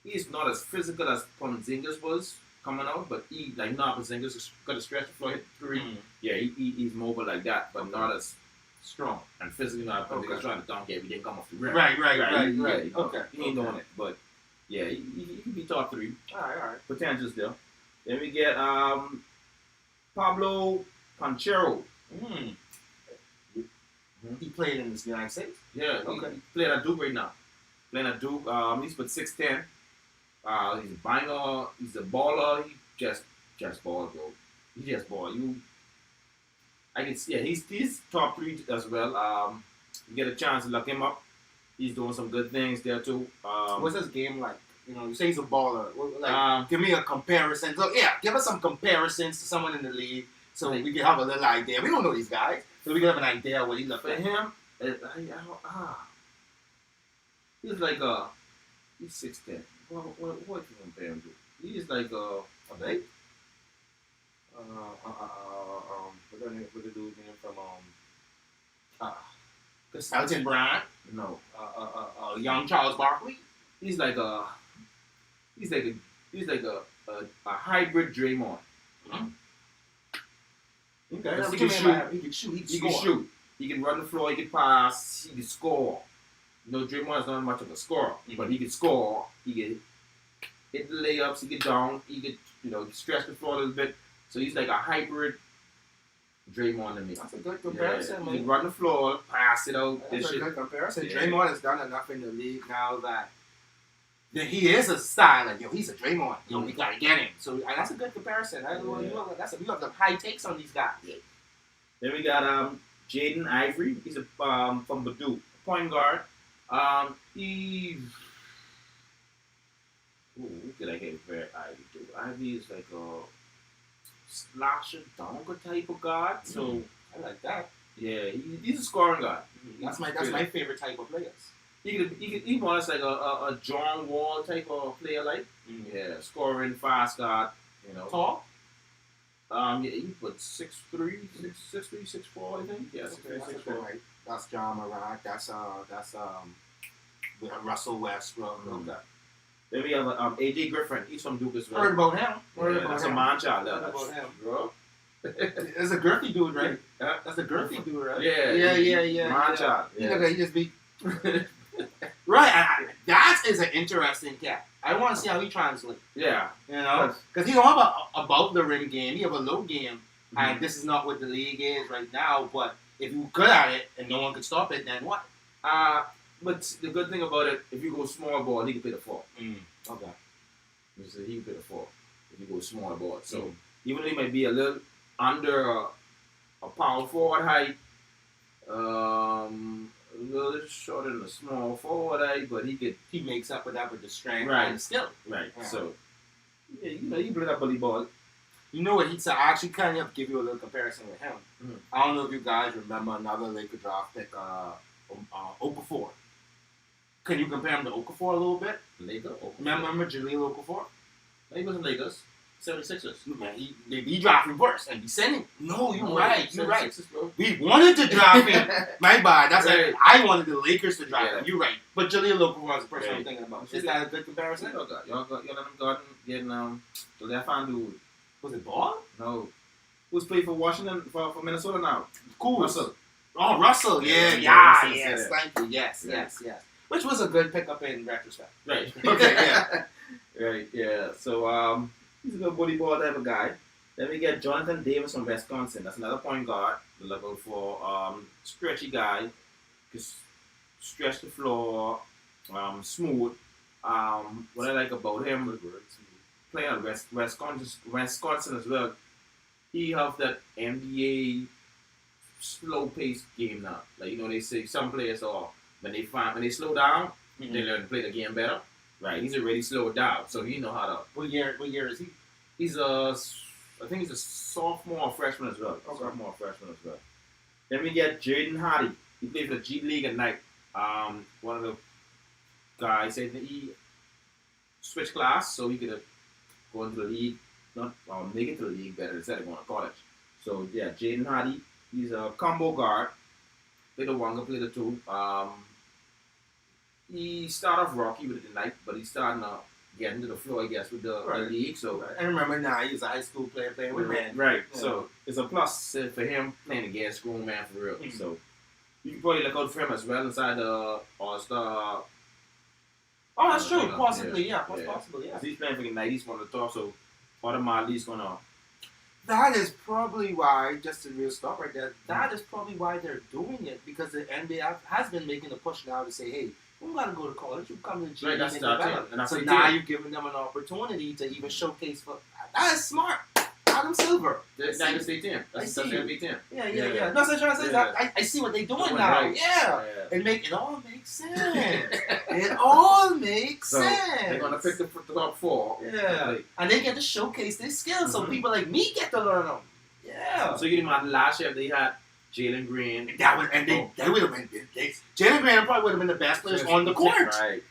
He's not as physical as Porzingis was coming out, but Porzingis is gonna stretch the floor, hit 3. Yeah, he's mobile like that, but not as strong and physically. Not Porzingis trying to dunk it. He didn't come off the rim. Right. Yeah, Okay. He ain't doing it, but yeah, he can be top 3. All right. Potential's there. Then we get Pablo Panchero. He played in the United States. Yeah, he played at Duke right now. Playing at Duke, he's but 6'10". He's a banger. He's a baller. He just ball, bro. He just ball. I can see. Yeah, he's top 3 as well. You get a chance to look him up. He's doing some good things there too. What's his game like? You say he's a baller. Like, give me a comparison. So yeah, give us some comparisons to someone in the league, so we can have a little idea. We don't know these guys, so we can have an idea of what he looks For like. him, he's like he's 6'10". What can you compare him to? He's like a big. What the dude's name from Elton Brand? No. Young Charles Barkley? He's like a hybrid Draymond. Okay. He can shoot. He can shoot. He can shoot. He can run the floor. He can pass. He can score. Draymond is not much of a scorer, but he can score. He can hit the layups. He can dunk. He can stretch the floor a little bit. So he's like a hybrid Draymond to me. That's a good comparison, man. He can run the floor, pass it out. That's a good comparison. Yeah. Draymond has done enough in the league now that he is a style. Like, he's a Draymond. We gotta get him. So that's a good comparison. We have the high takes on these guys. Yeah. Then we got Jaden Ivory. He's from Duke, point guard. Who did I get for Ivy do? Ivy is like a slasher donker type of guard. So I like that. Yeah, he's a scoring guy. That's my favorite type of players. He wants like a John Wall type of player, like yeah, scoring, fast guard. Tall. Yeah, he put 6'3", 6'4", I think. Yeah, 6'3", 6'4". Right. That's John Morant. That's Russell Westbrook. Okay. Then we have AJ Griffin. He's from Duke as well. Heard about him. That's a man child. Heard about him. Bro. It's a girthy dude, right? That's a girthy dude, right? Yeah. Man child. Yeah. He just be right. That is an interesting cat. I want to see how he translates. Yeah. Because he don't have a above the rim game. He have a low game, and this is not what the league is right now. But if you're good at it and no one can stop it, then what? But the good thing about it, if you go small ball, he can play the 4. Okay. So he can play the 4 if you go small ball. So even though he might be a little under a power forward height, a little shorter than a small forward height, but he makes up with that with the strength and skill. Right. Yeah. So yeah, you play that bully ball. You know what? I actually kind of give you a little comparison with him. I don't know if you guys remember another Laker draft pick, Okafor. Can you compare him to Okafor a little bit? Laker? Remember Jaleel Okafor? He was in Lakers. 76ers. Man, he draft reverse and be sending. No, you're right. You're right. Bro. We wanted to draft him. My bad. That's right. I wanted the Lakers to draft him. You're right. But Jaleel Okafor is the person I'm thinking about. Is that a good comparison? Y'all let him getting the left hand dude. Was it Ball? No. Who's played for Washington for Minnesota now? Cool. Russell. Oh, Russell. Yeah. Yes. Thank you. Yes. Which was a good pickup in retrospect. Right. Okay. Yeah. Right. Yeah. So he's a good bully ball type of guy. Then we get Jonathan Davis from Wisconsin. That's another point guard. To look out for stretchy guy. Just stretch the floor, smooth. What I like about him, playing at Wisconsin as well. He have that NBA slow paced game now. Like they say some players are when they slow down, they learn to play the game better. Right, he's already slowed down, so he know how to. What year is he? He's I think he's a sophomore or freshman as well. Okay. Sophomore or freshman as well. Then we get Jaden Hardy. He played for the G League at night. One of the guys said that he switched class so he could go into the league, not make it to the league better instead of going to college. So yeah, Jaden Hardy. He's a combo guard. Play the one, play the two. He started off rocky with the night, but he's starting to get into the flow, I guess, with the league. So I remember now he was a high school player playing with men. Right. Yeah. So it's a plus for him playing against grown man for real. Mm-hmm. So you can probably look out for him as well inside the All-Star. Oh, that's true. Possibly, yeah. Possibly, yeah. He's playing for the night. He's one of the top, so automatically he's gonna. That is probably why, just a real stop right there, that is probably why they're doing it, because the NBA has been making a push now to say, hey, you don't got to go to college, you come to the gym and develop. So now you're giving them an opportunity to even showcase for. That is smart. Adam Silver. That's United States team. That's the NBA team. Yeah. No, so I'm trying to say that I see what they're doing now. Right. Yeah. It all makes sense. It all makes sense. They're gonna pick the top four. Yeah. And they get to showcase their skills, so people like me get to learn them. Yeah. So you imagine last year they had Jalen Green. They would have been. Jalen Green probably would have been the best players on the court. Right.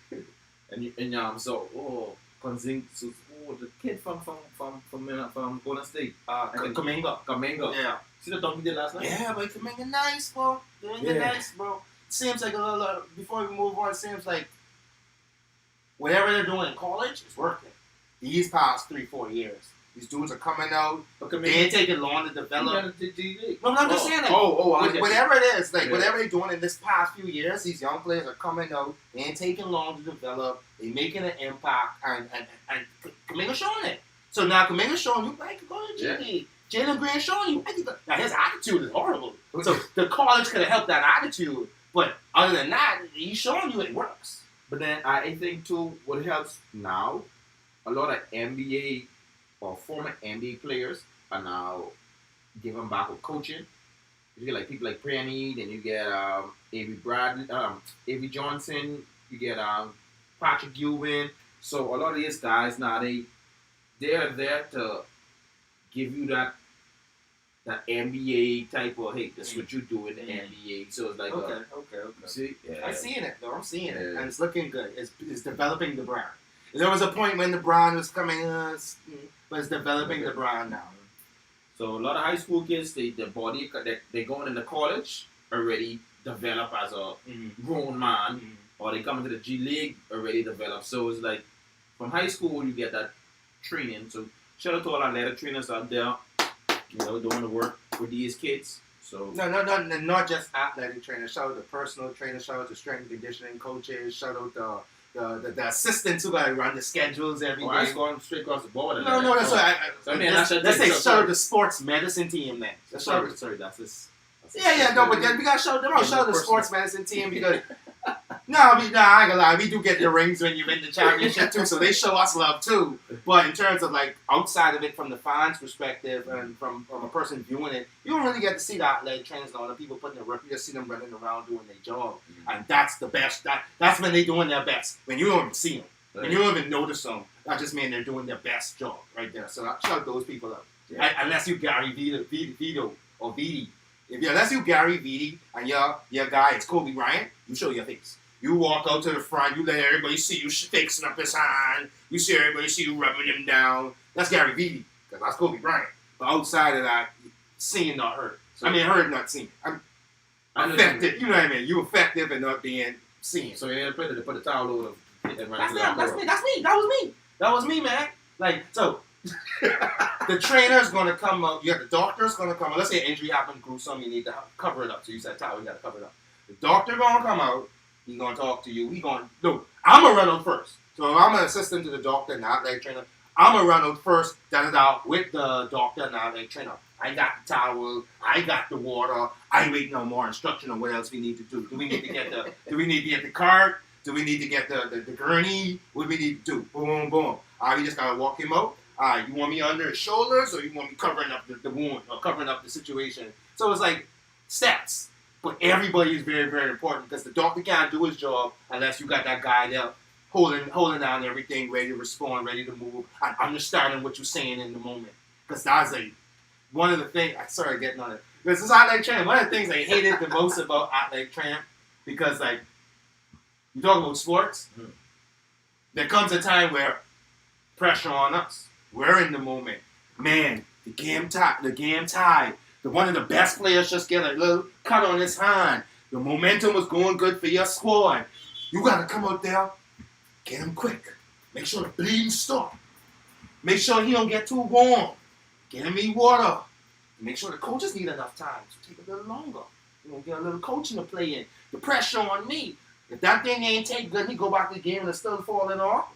The kid from Golden State. Kaminga. Yeah. See the dunk he did last night? Yeah, but Kaminga nice, bro. Nice, bro. Seems like a little, before we move on, it seems like whatever they're doing in college is working. These past 3-4 years. These dudes are coming out. They ain't taking long to develop. No, I'm just saying, whatever it is, whatever they're doing in this past few years, these young players are coming out. They ain't taking long to develop. They're making an impact, and Kaminga's showing it. So now Kaminga's showing you, I can go to G League. Jalen Green showing you, now his attitude is horrible. So the college could have helped that attitude, but other than that, he's showing you it works. But then I think too, what helps now, a lot of NBA or former NBA players are now giving back with coaching. You get like people like Pranny, then you get Avery Johnson, you get Patrick Ewing. So a lot of these guys now they're there to give you that NBA type of, hey, that's what you do in the NBA. So it's like okay. See? Yeah. I'm seeing it though. I'm seeing it, and it's looking good. It's developing the brand. There was a point when the brand was coming, but it's developing the brand now. So a lot of high school kids, they're going into college already developed as a grown man, or they come into the G League already developed. So it's like from high school you get that training. So shout out to all our letter trainers out there, doing the work with these kids. So no, not just athletic trainers. Shout out to personal trainers. Shout out to strength and conditioning coaches. Shout out to the assistants who gotta run the schedules every day. I was going straight across the board. No, that's what let's say shout out the sports medicine team, man. Sorry, that's this. But then we gotta shout them out. Shout out the sports medicine team because I ain't gonna lie. We do get the rings when you win the championship too, so they show us love too. But in terms of like outside of it, from the fans' perspective and from a person viewing it, you don't really get to see the athletic trainers and all the people putting the work. You just see them running around doing their job, and that's the best. That's when they're doing their best. When you don't even see them, when you don't even notice them, that just means they're doing their best job right there. So I shout those people out. Yeah. Unless you Gary Vito or Vidi. Unless you Gary Vidi and your guy is Kobe Bryant, you show your face. You walk out to the front, you let everybody see you fixing up his hand. You see everybody see you rubbing him down. That's Gary Vee, because that's Kobe Bryant. But outside of that, seeing not heard. Heard not seen. I'm effective. You know what I mean? You effective and not being seen. So you put the towel over them. That's me. That was me, man. Like, so the trainer's gonna come out. You got the doctor's gonna come out. Let's say an injury happened, gruesome. You need to cover it up. So you said towel. You got to cover it up. The doctor gonna come out. He's going to talk to you. I'm going to run on first. So if I'm an assistant to the doctor, not athletic trainer, I'm going to run out first, with the doctor and athletic trainer. I got the towel. I got the water. I wait no more instruction on what else we need to do. Do we need to get the cart? Do we need to get the gurney? What do we need to do? Boom, boom. All right, we just got to walk him out. All right, you want me under his shoulders or you want me covering up the wound or covering up the situation? So it's like steps. But everybody is very, very important because the doctor can't do his job unless you got that guy there holding down everything, ready to respond, ready to move, and understanding what you're saying in the moment. Because that's one of the things, I started getting on it. Because it's athletic training. One of the things I hated the most about athletic training, because like, you talk about sports, there comes a time where pressure on us. We're in the moment. Man, the game tied. One of the best players just get a little cut on his hand. The momentum was going good for your squad. You got to come out there, get him quick. Make sure the bleeding stop. Make sure he don't get too warm. Get him eat water. Make sure the coaches need enough time to take a little longer. Get a little coaching to play in. The pressure on me. If that thing ain't take good, he go back to the game and it's still falling off.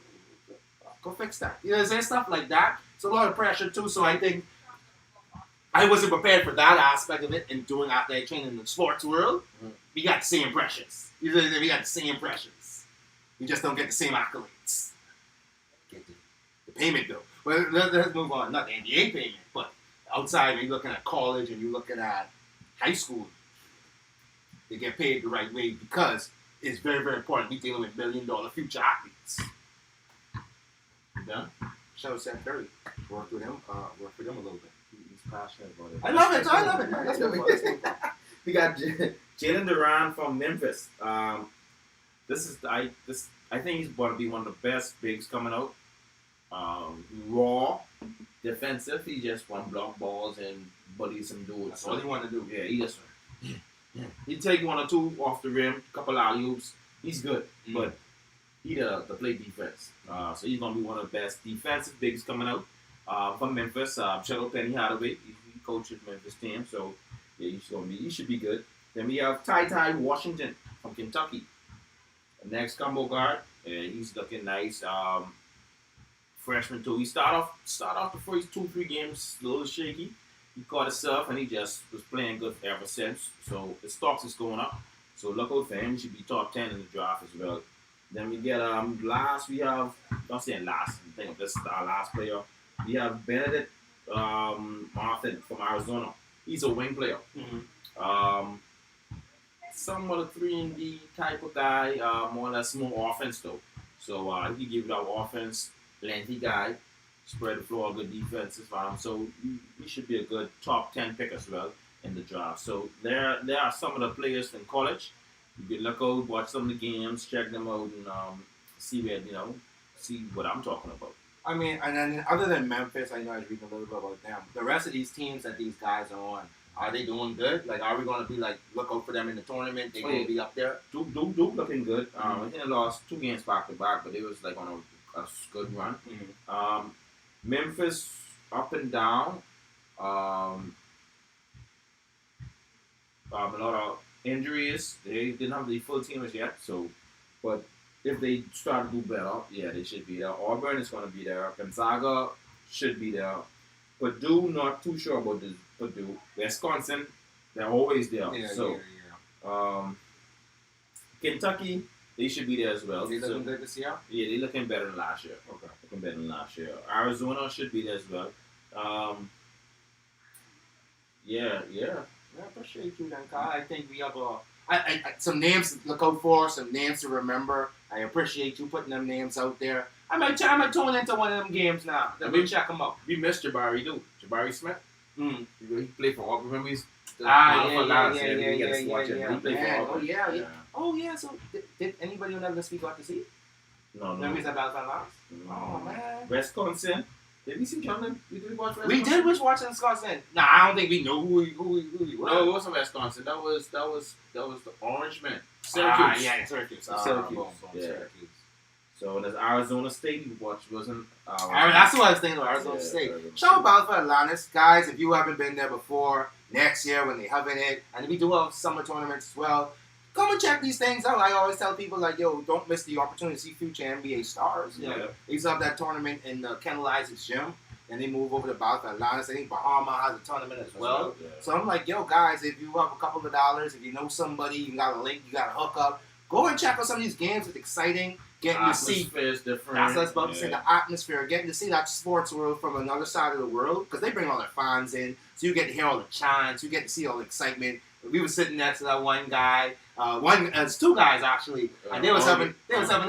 Go fix that. You know what I'm saying? Stuff like that. It's a lot of pressure too. So I think I wasn't prepared for that aspect of it in doing athletic training in the sports world. We got the same pressures. We got the same pressures. We just don't get the same accolades. Get the payment though. Well, let's move on. Not the NBA payment, but outside when you're looking at college and you're looking at high school, they get paid the right way because it's very, very important. We're dealing with $1 million future athletes. You done? Shout out Seth Curry. Work for them a little bit. He's passionate about it. I love it. Man. That's what we got Jalen Duran from Memphis. I think he's going to be one of the best bigs coming out. Raw, defensive. He just want block balls and buddy some dudes. That's all he want to do. Yeah, he just he take one or two off the rim, couple alley-oops. He's good, but he to play defense. So he's gonna be one of the best defensive bigs coming out from Memphis. Shout out Penny Hardaway. He coaches Memphis team, so yeah, he should be good. Then we have Ty Washington from Kentucky. The next combo guard, he's looking nice. Freshman too. He start off the first 2-3 games a little shaky. He caught himself and he just was playing good ever since. So the stocks is going up. So look out for him. He should be top 10 in the draft as well. Then we get last we have, don't say last, I think this is our last player. We have Benedict Martin from Arizona. He's a wing player. Somewhat a 3-and-D type of guy, more or less more offense though. So he can give you that offense, lengthy guy, spread the floor, good defensive. So he should be a good top 10 pick as well in the draft. So there are some of the players in college. You can look out, watch some of the games, check them out, and see what I'm talking about. I mean, and then other than Memphis, I know I was reading a little bit about them. The rest of these teams that these guys are on, are they doing good? Like, are we going to be like, look out for them in the tournament? They going to be up there? Do looking good. I think they lost 2 games back to back, but it was like on a good run. Memphis up and down. A lot of injuries. They didn't have the full teamers yet. So, but if they start to do better, yeah, they should be there. Auburn is going to be there. Gonzaga should be there. Purdue, not too sure about this. Purdue, Wisconsin, they're always there. Kentucky, they should be there as well. They looking good this year? Yeah, they're looking better than last year. Okay. Looking better than last year. Arizona should be there as well. Yeah. I appreciate you, then, Kyle. I think we have some names to look out for, some names to remember. I appreciate you putting them names out there. I might tune into one of them games now. Let me check them out. We missed Jabari, too. Jabari Smith. He played for Auburn. Remember he's Oh, yeah. So, did anybody on that speak got to see it? No. Memories about that last? Oh, man. Wisconsin. Did we see John? We did watch Wisconsin? We did watch Wisconsin. Nah, I don't think we know who he was. No, it wasn't Wisconsin. That was the Orange Man. Syracuse. Syracuse. Syracuse. So there's Arizona State. You watched wasn't? That's what I was thinking of. Arizona State. Shout out for Atlantis, guys. If you haven't been there before, next year when they having it, and we do have summer tournaments as well. come and check these things out. I always tell people, like, yo, don't miss the opportunity to see future NBA stars. You know, they used to have that tournament in Kendall Isaac's gym, and they move over to Battlefield Atlantis. I think Bahama has a tournament as well. Yeah. So I'm like, yo, guys, if you have a couple of dollars, if you know somebody, you got a link, you got a hookup, go and check out some of these games. It's exciting. Getting to see, is different. That's what I was about to say. The atmosphere, getting to see that sports world from another side of the world, because they bring all their fans in, so you get to hear all the chants, you get to see all the excitement. We were sitting next to that one guy, it's two guys actually, and they was having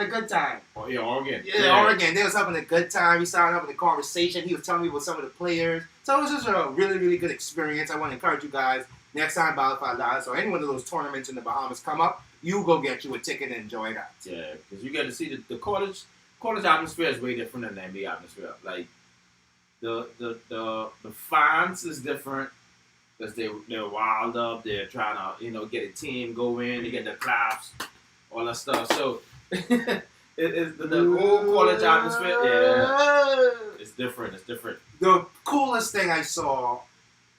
a good time. Oh yeah, Oregon. Yeah, Oregon. They was having a good time. We started having a conversation. He was telling me about some of the players, so it was just a really, really good experience. I want to encourage you guys next time Battlefield Live, or any one of those tournaments in the Bahamas come up, you go get you a ticket and enjoy that. Yeah, because you get to see the college atmosphere is way different than the NBA atmosphere. Like the fans is different because they're wild up. They're trying to get a team going. They get the claps, all that stuff. So it is the whole college atmosphere. Yeah, it's different. It's different. The coolest thing I saw,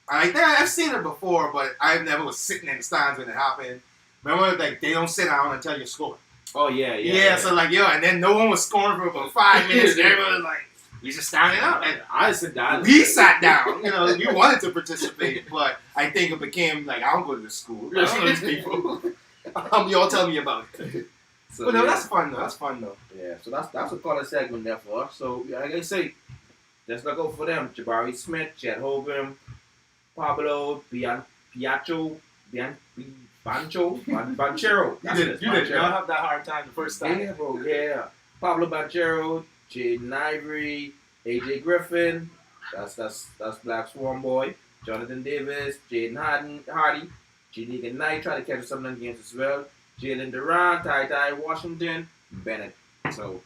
I've seen it before, but I never was sitting in the stands when it happened. Remember, like, they don't sit down until you score. Oh, yeah. So, like, and then no one was scoring for about 5 minutes. And everyone was like, we just standing up. And I sit down. We sat down. We wanted to participate, but I think it became, like, I don't go to the school. I don't know these people. Y'all tell me about it. So, but no, that's fun, though. Yeah, so that's a college segment there for us. So, like I say, let's look out for them. Jabari Smith, Chet Holmgren, Pablo Banchero. You did not have that hard time the first time. Yeah, bro. Yeah. Pablo Banchero, Jaden Ivory, AJ Griffin. That's Blackswann boy. Jonathan Davis, Jaden Hardy, Janique Knight try to catch some of them games as well. Jalen Duran, Ty Washington, Bennett. So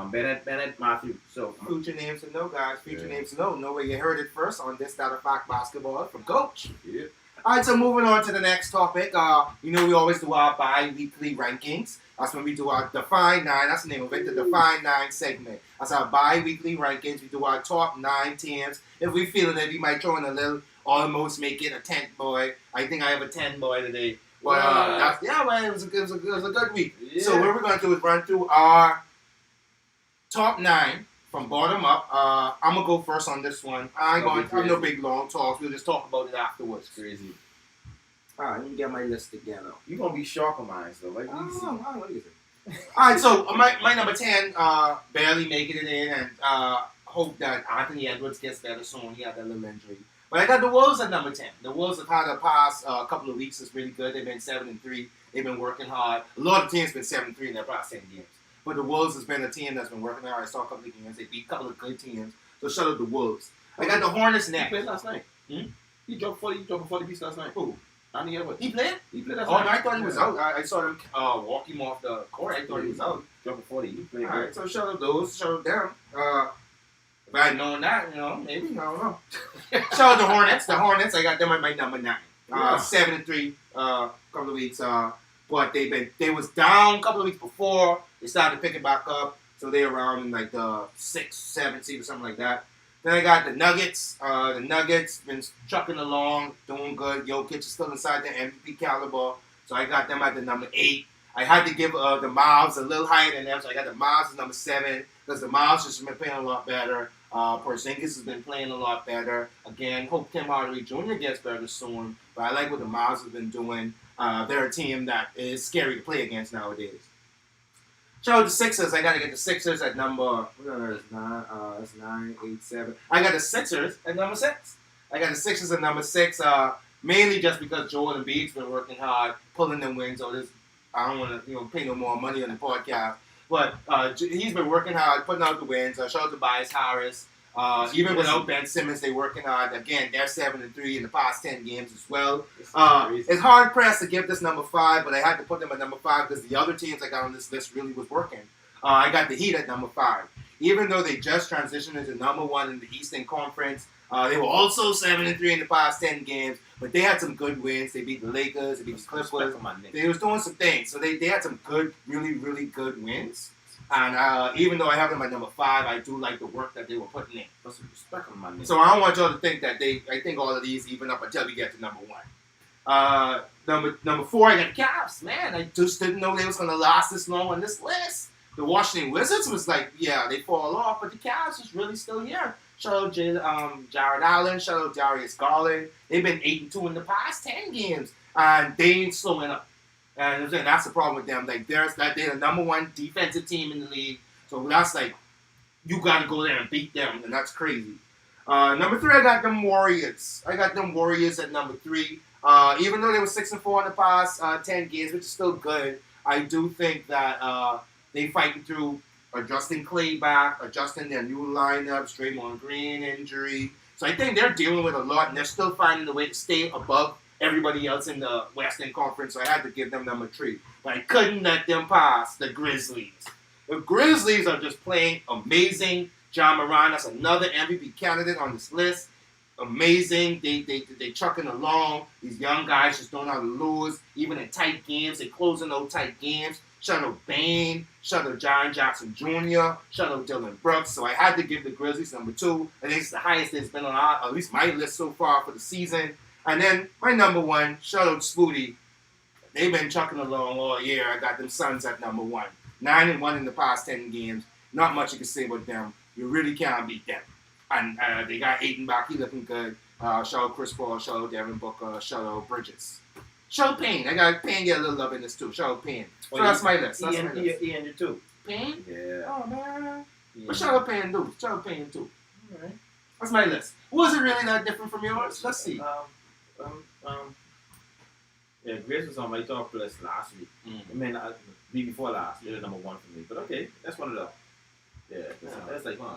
Bennett Matthew. So future names to know, guys. Future names to know. Know where you heard it first on This That a Fact Basketball from Coach. Yeah. All right, so moving on to the next topic. We always do our bi-weekly rankings. That's when we do our Define 9. That's the name of it, the Define 9 segment. That's our bi-weekly rankings. We do our top 9 teams. If we feel that we might throw in a little, almost make it a 10th boy. I think I have a 10 boy today. Well, it was a good week. Yeah. So what we're going to do is run through our top 9 from bottom up. I'm going to go first on this one. I'm no big long talks. We'll just talk about it afterwards. Crazy. All right, let me get my list together. You're going to be shocked on mine, though. Like, what is it? All right, so my number 10, barely making it in, and hope that Anthony Edwards gets better soon. He had that little injury. But I got the Wolves at number 10. The Wolves have had a past couple of weeks. It's really good. They've been 7-3. They've been working hard. A lot of teams have been 7-3 in their past 10 games. But the Wolves has been a team that's been working hard. I saw a couple of games. They beat a couple of good teams. So shout out the Wolves. I got the Hornets next. He played last night. He dropped 40 pieces last night. Who? Anthony Edwards. He played? He played last night. Oh, no, I thought he was out. I saw them walk him off the court. I thought he was out. Dropping 40. He played. All right, so shout out those. Shout out them. If I had known that, maybe, I don't know. Shout out the Hornets. The Hornets, I got them at my number 9. 7-3 couple of weeks. But they was down a couple of weeks before. They started to pick it back up. So they're around in like the 6th, 7th seed or something like that. Then I got the Nuggets. The Nuggets been trucking along, doing good. Jokic is still inside the MVP caliber. So I got them at the number 8. I had to give the Mavs a little higher than them. So I got the Mavs at number 7 because the Mavs just been playing a lot better. Porzingis has been playing a lot better. Again, hope Tim Hardaway Jr. gets better soon. But I like what the Mavs have been doing. They're a team that is scary to play against nowadays. Shout out the Sixers. I got to get the Sixers at number, that's 9, 8, 7. I got the Sixers at number 6. I got the Sixers at number 6, mainly just because Joel Embiid's been working hard, pulling them wins. I don't want to pay no more money on the podcast. But he's been working hard, putting out the wins. Shout out to Tobias Harris. Even without Ben Simmons, they're working hard. Again, they're 7-3 in the past 10 games as well. It's hard pressed to give this number 5, but I had to put them at number 5 because the other teams I got on this list really was working. I got the Heat at number 5. Even though they just transitioned into number 1 in the Eastern Conference, they were also 7-3 in the past 10 games, but they had some good wins. They beat the Lakers, they beat the Clippers. They was doing some things. So they had some good, really, really good wins. And even though I have them at number 5, I do like the work that they were putting in. Put some respect on my name. So I don't want y'all to think that I think all of these even up until we get to number 1. Number 4, I got the Cavs. Man, I just didn't know they was gonna last this long on this list. The Washington Wizards was like, yeah, they fall off, but the Cavs is really still here. Shout out Jared Allen. Shout out Darius Garland. They've been 8-2 in the past 10 games, and they ain't slowing up. And that's the problem with them. Like, they're the number 1 defensive team in the league, so that's like, you got to go there and beat them, and that's crazy. Number 3, I got them Warriors. I got them Warriors at number 3. Even though they were 6-4 in the past 10 games, which is still good, I do think that they fighting through adjusting Clay back, adjusting their new lineup, Draymond Green injury. So I think they're dealing with a lot, and they're still finding a way to stay above everybody else in the Western Conference. So I had to give them number 3, but I couldn't let them pass the Grizzlies. The Grizzlies are just playing amazing. Ja Morant, that's another MVP candidate on this list. Amazing. They chucking along. These young guys just don't know how to lose. Even in tight games, they closing those tight games. Shout out Bane. Shout out John Jackson Jr. Shout out Dylan Brooks. So I had to give the Grizzlies number 2. I think it's the highest it's been on at least my list so far for the season. And then my number 1, shout out Spooty. They've been chucking along all year. I got them Suns at number 1. 9-1 in the past 10 games. Not much you can say about them. You really can't beat them. And they got Ayton back. He looking good. Shout out Chris Paul. Shout out Devin Booker. Shout out Bridges. Shout out Payne. I got Payne get a little love in this too. Shout out Payne. So that's my list. That's my list. He ended too. Payne? Yeah. Oh, man. Yeah. But shout out Payne too. Shout out Payne too. All right. That's my list. Was it really that different from yours? Let's see. Yeah, Grace was on my top list last week. I mean, week before last, they were number 1 for me. But okay, that's one of them. Yeah, that's like one.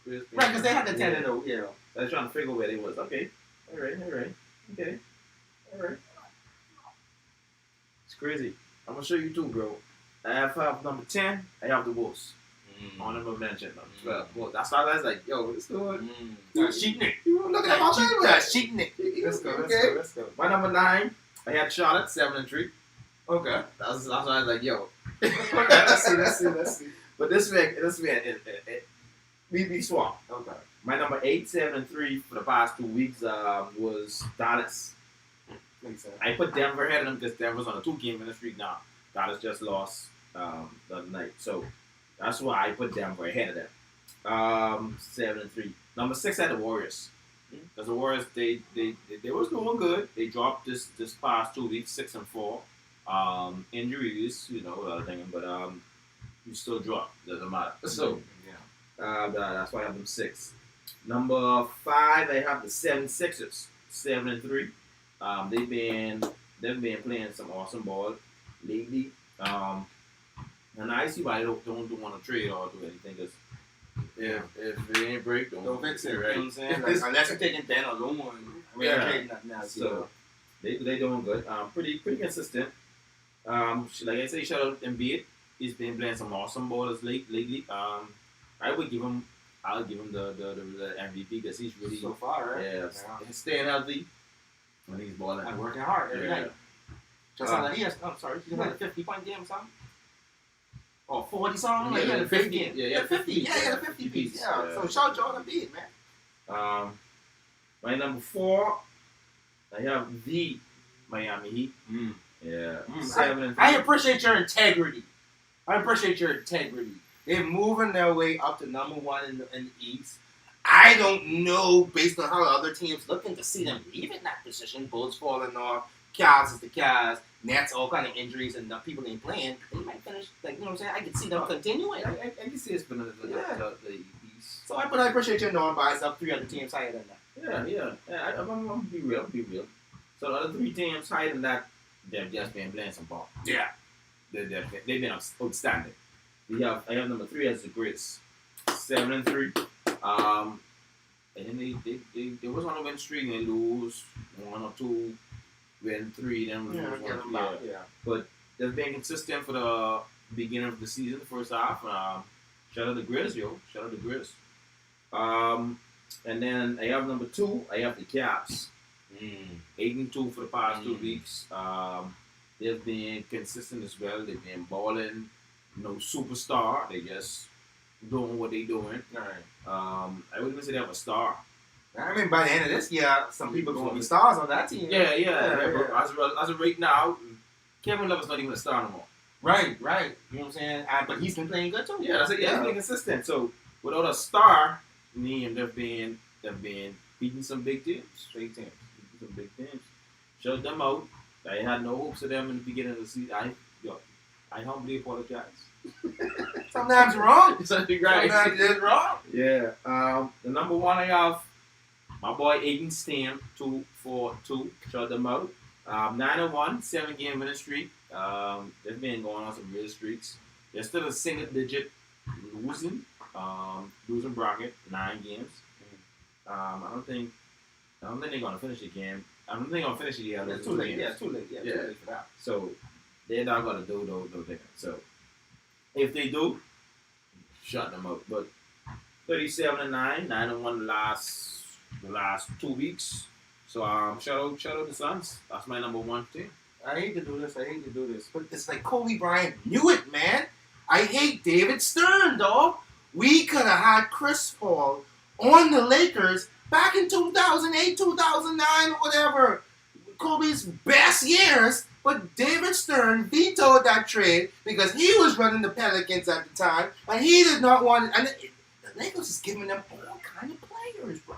Right, because they had the 10-0. Yeah. I was trying to figure where they was. Okay. All right. Okay. All right. It's crazy. I'm going to show you too, bro. I have number 10. I have the Wolves. Honorable mention. Number 12. Well, that's why I was like, yo, let's do it. That's cheating it. Look at my favorite. That's cheating it. Let's go. My number 9, I had Charlotte, 7-3. Okay. That's why I was like, yo. Okay, let's see. But this week, we swap. Okay. My number 8, 7-3 for the past 2 weeks was Dallas. Makes sense. I put Denver ahead of them because Denver's on a 2-game winning streak now. Dallas just lost the other night. So that's why I put Denver ahead of them. 7-3. Number 6 had the Warriors. Because the Warriors, they was doing good. They dropped this past 2 weeks, 6-4. Injuries, other thing, but you still drop. Doesn't matter. So that's why I have them 6. Number 5, I have the 76ers, 7-3. They've been playing some awesome ball lately. And I see why they don't want to trade or do anything. Cause if it ain't break, don't fix it, right? You know what I'm saying? Like, unless you're taking Dan alone, we ain't trading nothing now. So they doing good. Pretty consistent. Like I say, shout out Embiid. He's been playing some awesome ballers lately. I'll give him the MVP because he's really so far, right? Yeah, he's staying healthy when he's balling. I'm working hard every night. Just like he has, I'm sorry, he had a 50-point game or something. Or 40 something. Like he had a 50 game. Yeah, he had 50. Yeah, he had a 50 piece. Yeah. So shout out Jordan Embiid, man. My number 4, I have the Miami Heat. Yeah. 7-3. I appreciate your integrity. They're moving their way up to number 1 in the East. I don't know, based on how the other teams looking, to see them leaving that position. Bulls falling off. Cavs is the Cavs. Nets, all kind of injuries, and people ain't playing. They might finish, like, you know what I'm saying? I can see them continuing. I can see it's been the East. So I appreciate your non-bias up 3 other teams higher than that. Yeah. I'm gonna be real. So the other 3 teams higher than that, they've just been playing some ball. Yeah. They've been outstanding. I have number 3 as the Grizz, 7-3. And then they was on a win streak and they lose 1 or 2, win 3, then lose 1 or 2. But they've been consistent for the beginning of the season, the first half. Shout out the Grizz, yo. Shout out the Grizz. And then I have number 2. I have the Cavs. 8-2 for the past 2 weeks. They've been consistent as well. They've been balling. No superstar. They just doing what they doing. Right. I wouldn't even say they have a star. I mean, by the end of this year, some people going to be stars on that team. Yeah. Bro. As of right now, Kevin Love is not even a star no more. Right. You know what I'm saying? But he's been playing good too. Yeah, that's it. Yeah, he's been consistent. So without a star name, they've been beating some big teams, beating some big teams. Shut them out. I had no hopes of them in the beginning of the season. I humbly apologize. Sometimes you're wrong. Right. Sometimes you're wrong. Yeah. The number one I have my boy Aiden Stam 2-4-2. Shut them out. 9-1, 7-game winning streak. They've been going on some real streaks. They're still a single digit losing bracket, 9 games. I don't think they're gonna finish the game. I don't think they're gonna finish the year. It's too late. Yeah, it's too late. Yeah, too late for that. So they're not gonna do those things. So if they do, shut them out. But 37-9, 9-1 the last 2 weeks. So shout out the Suns. That's my number one team. I hate to do this, but it's like Kobe Bryant knew it, man. I hate David Stern, dog. We could have had Chris Paul on the Lakers back in 2008, 2009, or whatever. Kobe's best years, but David Stern vetoed that trade because he was running the Pelicans at the time, and he did not want it. And the Lakers is giving them all kind of players, bro.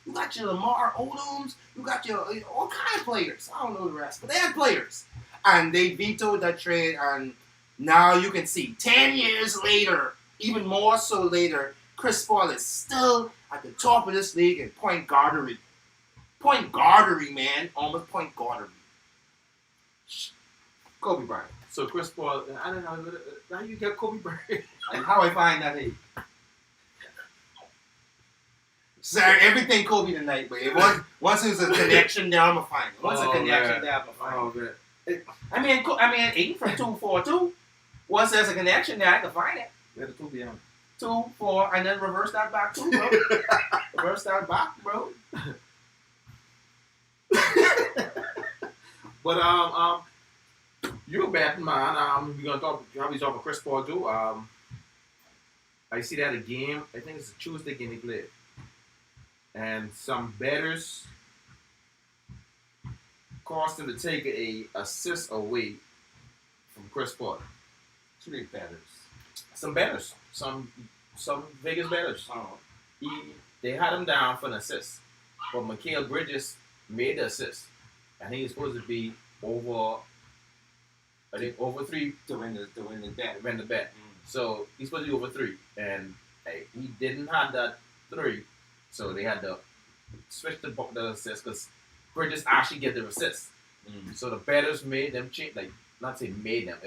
You got your Lamar Odoms, you got your all kind of players. I don't know the rest, but they had players. And they vetoed that trade, and now you can see 10 years later, even more so later, Chris Paul is still at the top of this league in point guardery. Point guardery, man. Almost point guardery. Kobe Bryant. So Chris Paul, I don't know how you get Kobe Bryant. And how I find that hey. Sorry, everything Kobe tonight, but once there's a connection there, I'm gonna find it. Once a connection there, I'm gonna find it. I mean, 8 from 2-4-2. Once there's a connection there, I can find it. Where the 2 be on? 2, 4, and then reverse that back too, bro. Reverse that back, bro. But you're a bad man. We're gonna talk about Chris Paul too. I see that a game. I think it's a Tuesday game he played, and some bettors caused him to take a assist away from Chris Paul. 3 bettors. Some bettors. Some Vegas bettors. They had him down for an assist, but Mikal Bridges made the assist. I think he's supposed to be over 3 to win the bet. Win the bet. So he's supposed to be over 3, and he didn't have that 3, so they had to switch the assist because Bridges actually get the assist. So the bettors made them change, like not say made them.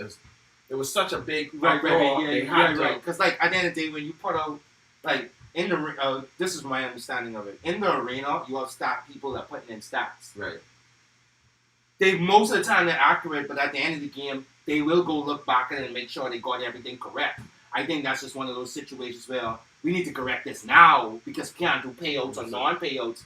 It was such a big right. Because like at the end of the day, when you put out like in the this is my understanding of it. In the arena, you have people that putting in stats. Right. They most of the time they're accurate, but at the end of the game, they will go look back at it and make sure they got everything correct. I think that's just one of those situations where we need to correct this now because we can't do payouts or non-payouts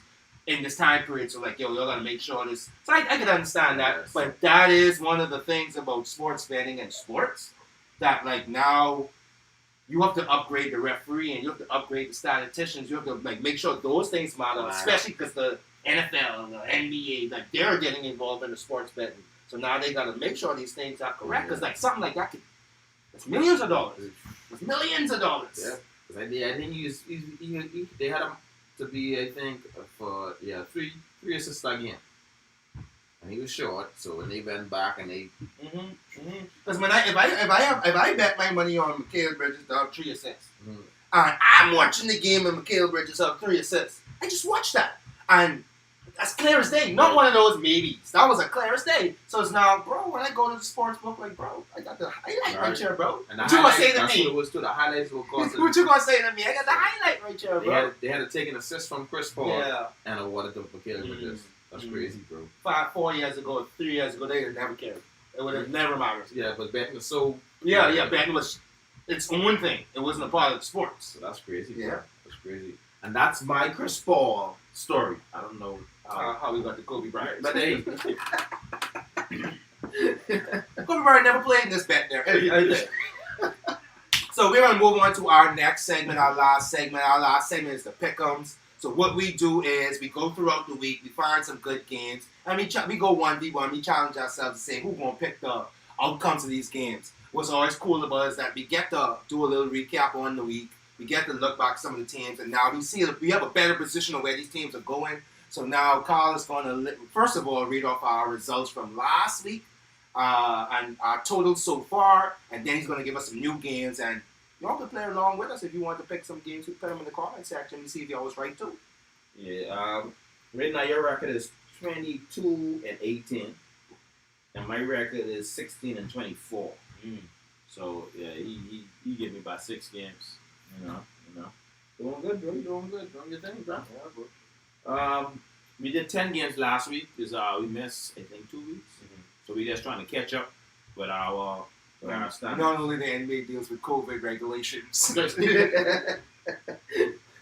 in this time period. So like, y'all gotta make sure this. So I can understand that, yes. But that is one of the things about sports betting and sports that like now you have to upgrade the referee and you have to upgrade the statisticians. You have to like make sure those things matter, especially because the NFL and the NBA, like they're getting involved in the sports betting. So now they got to make sure these things are correct. Because like something like that, it's millions of dollars. It's millions of dollars. Yeah. Because I think they had him to be, I think, for 3 assists a game. And he was short, so when they went back and they. Because when if I bet my money on Mikal Bridges to have 3 assists, and I'm watching the game and Mikal Bridges have 3 assists, I just watch that, and that's clear as day. Not one of those maybes. That was a clear as day. So it's now, bro. When I go to the sports book, like, bro, I got the highlight right here, bro. And what you gonna say to me? That's what it was too. The highlights were causing. What you gonna say to me? I got the highlight right here, bro. They had to take an assist from Chris Paul and awarded them for Mikal Bridges. That's crazy, bro. 4 years ago, 3 years ago, they would never cared. It would have never mattered. Yeah, but betting was so. Yeah, betting was its own thing. It wasn't a part of the sports. So that's crazy. Yeah, bro. That's crazy. And that's my Chris Paul story. I don't know how we got to Kobe Bryant, but hey, Kobe Bryant never played in this bet there. So we're gonna move on to our next segment, our last segment. Our last segment is the pick'ems. So what we do is we go throughout the week, we find some good games, and we go 1v1. We challenge ourselves to say who's going to pick the outcomes of these games. What's always cool about it is that we get to do a little recap on the week. We get to look back at some of the teams, and now we have a better position of where these teams are going. So now Carl is going to, first of all, read off our results from last week and our totals so far, and then he's going to give us some new games. And y'all can play along with us if you want to pick some games. We put them in the comment section and see if y'all was right too. Yeah. Right now your record is 22-18, and my record is 16-24. So yeah, he gave me about 6 games. You know. Doing good, bro. Doing good. Doing your thing, bro. Yeah, bro. We did 10 games last week because we missed, I think, 2 weeks. So we're just trying to catch up with our standards. Not only the NBA deals with COVID regulations.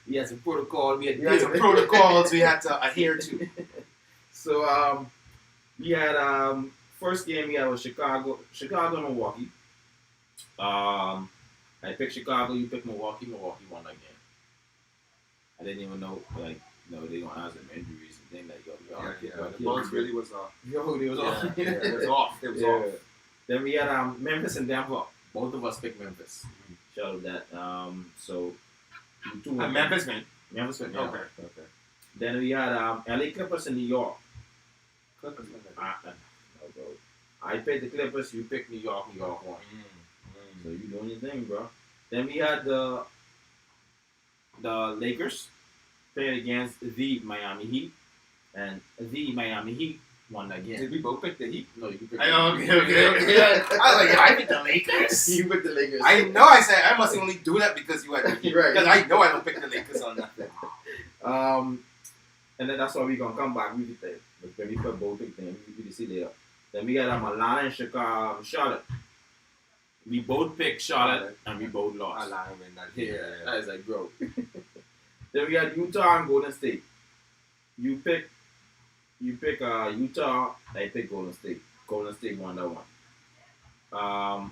We had some protocol. We had some protocols we had to adhere to. So we had first game we had was Chicago and Milwaukee. I picked Chicago, you picked Milwaukee. Milwaukee won that game. I didn't even know, they don't have some injuries and things like that. The Bucks really was off. Yo, it was off. It was off. It was off. Then we had Memphis and Denver. Both of us picked Memphis. Shout out that. So Memphis win. Memphis win. Yeah. Okay. Then we had LA Clippers in New York. Clippers win. I picked the Clippers. You picked New York. New York won. So you doing your thing, bro. Then we had the Lakers playing against the Miami Heat, and the Miami Heat won that game. Did we both pick the Heat? No, you picked. Okay. I was like, I picked the Lakers. You picked the Lakers. I know. I said I must only do that because you had the Heat. Right. Because I know I don't pick the Lakers on nothing. And then that's why we're gonna come back. We did that. When we put both pick them, we can see there. Then we got Atlanta and Chicago, Charlotte. We both picked Charlotte and we both lost. Atlanta win that. Yeah, that is like, bro. Then we got Utah and Golden State. You pick Utah. I pick Golden State. Golden State won that one.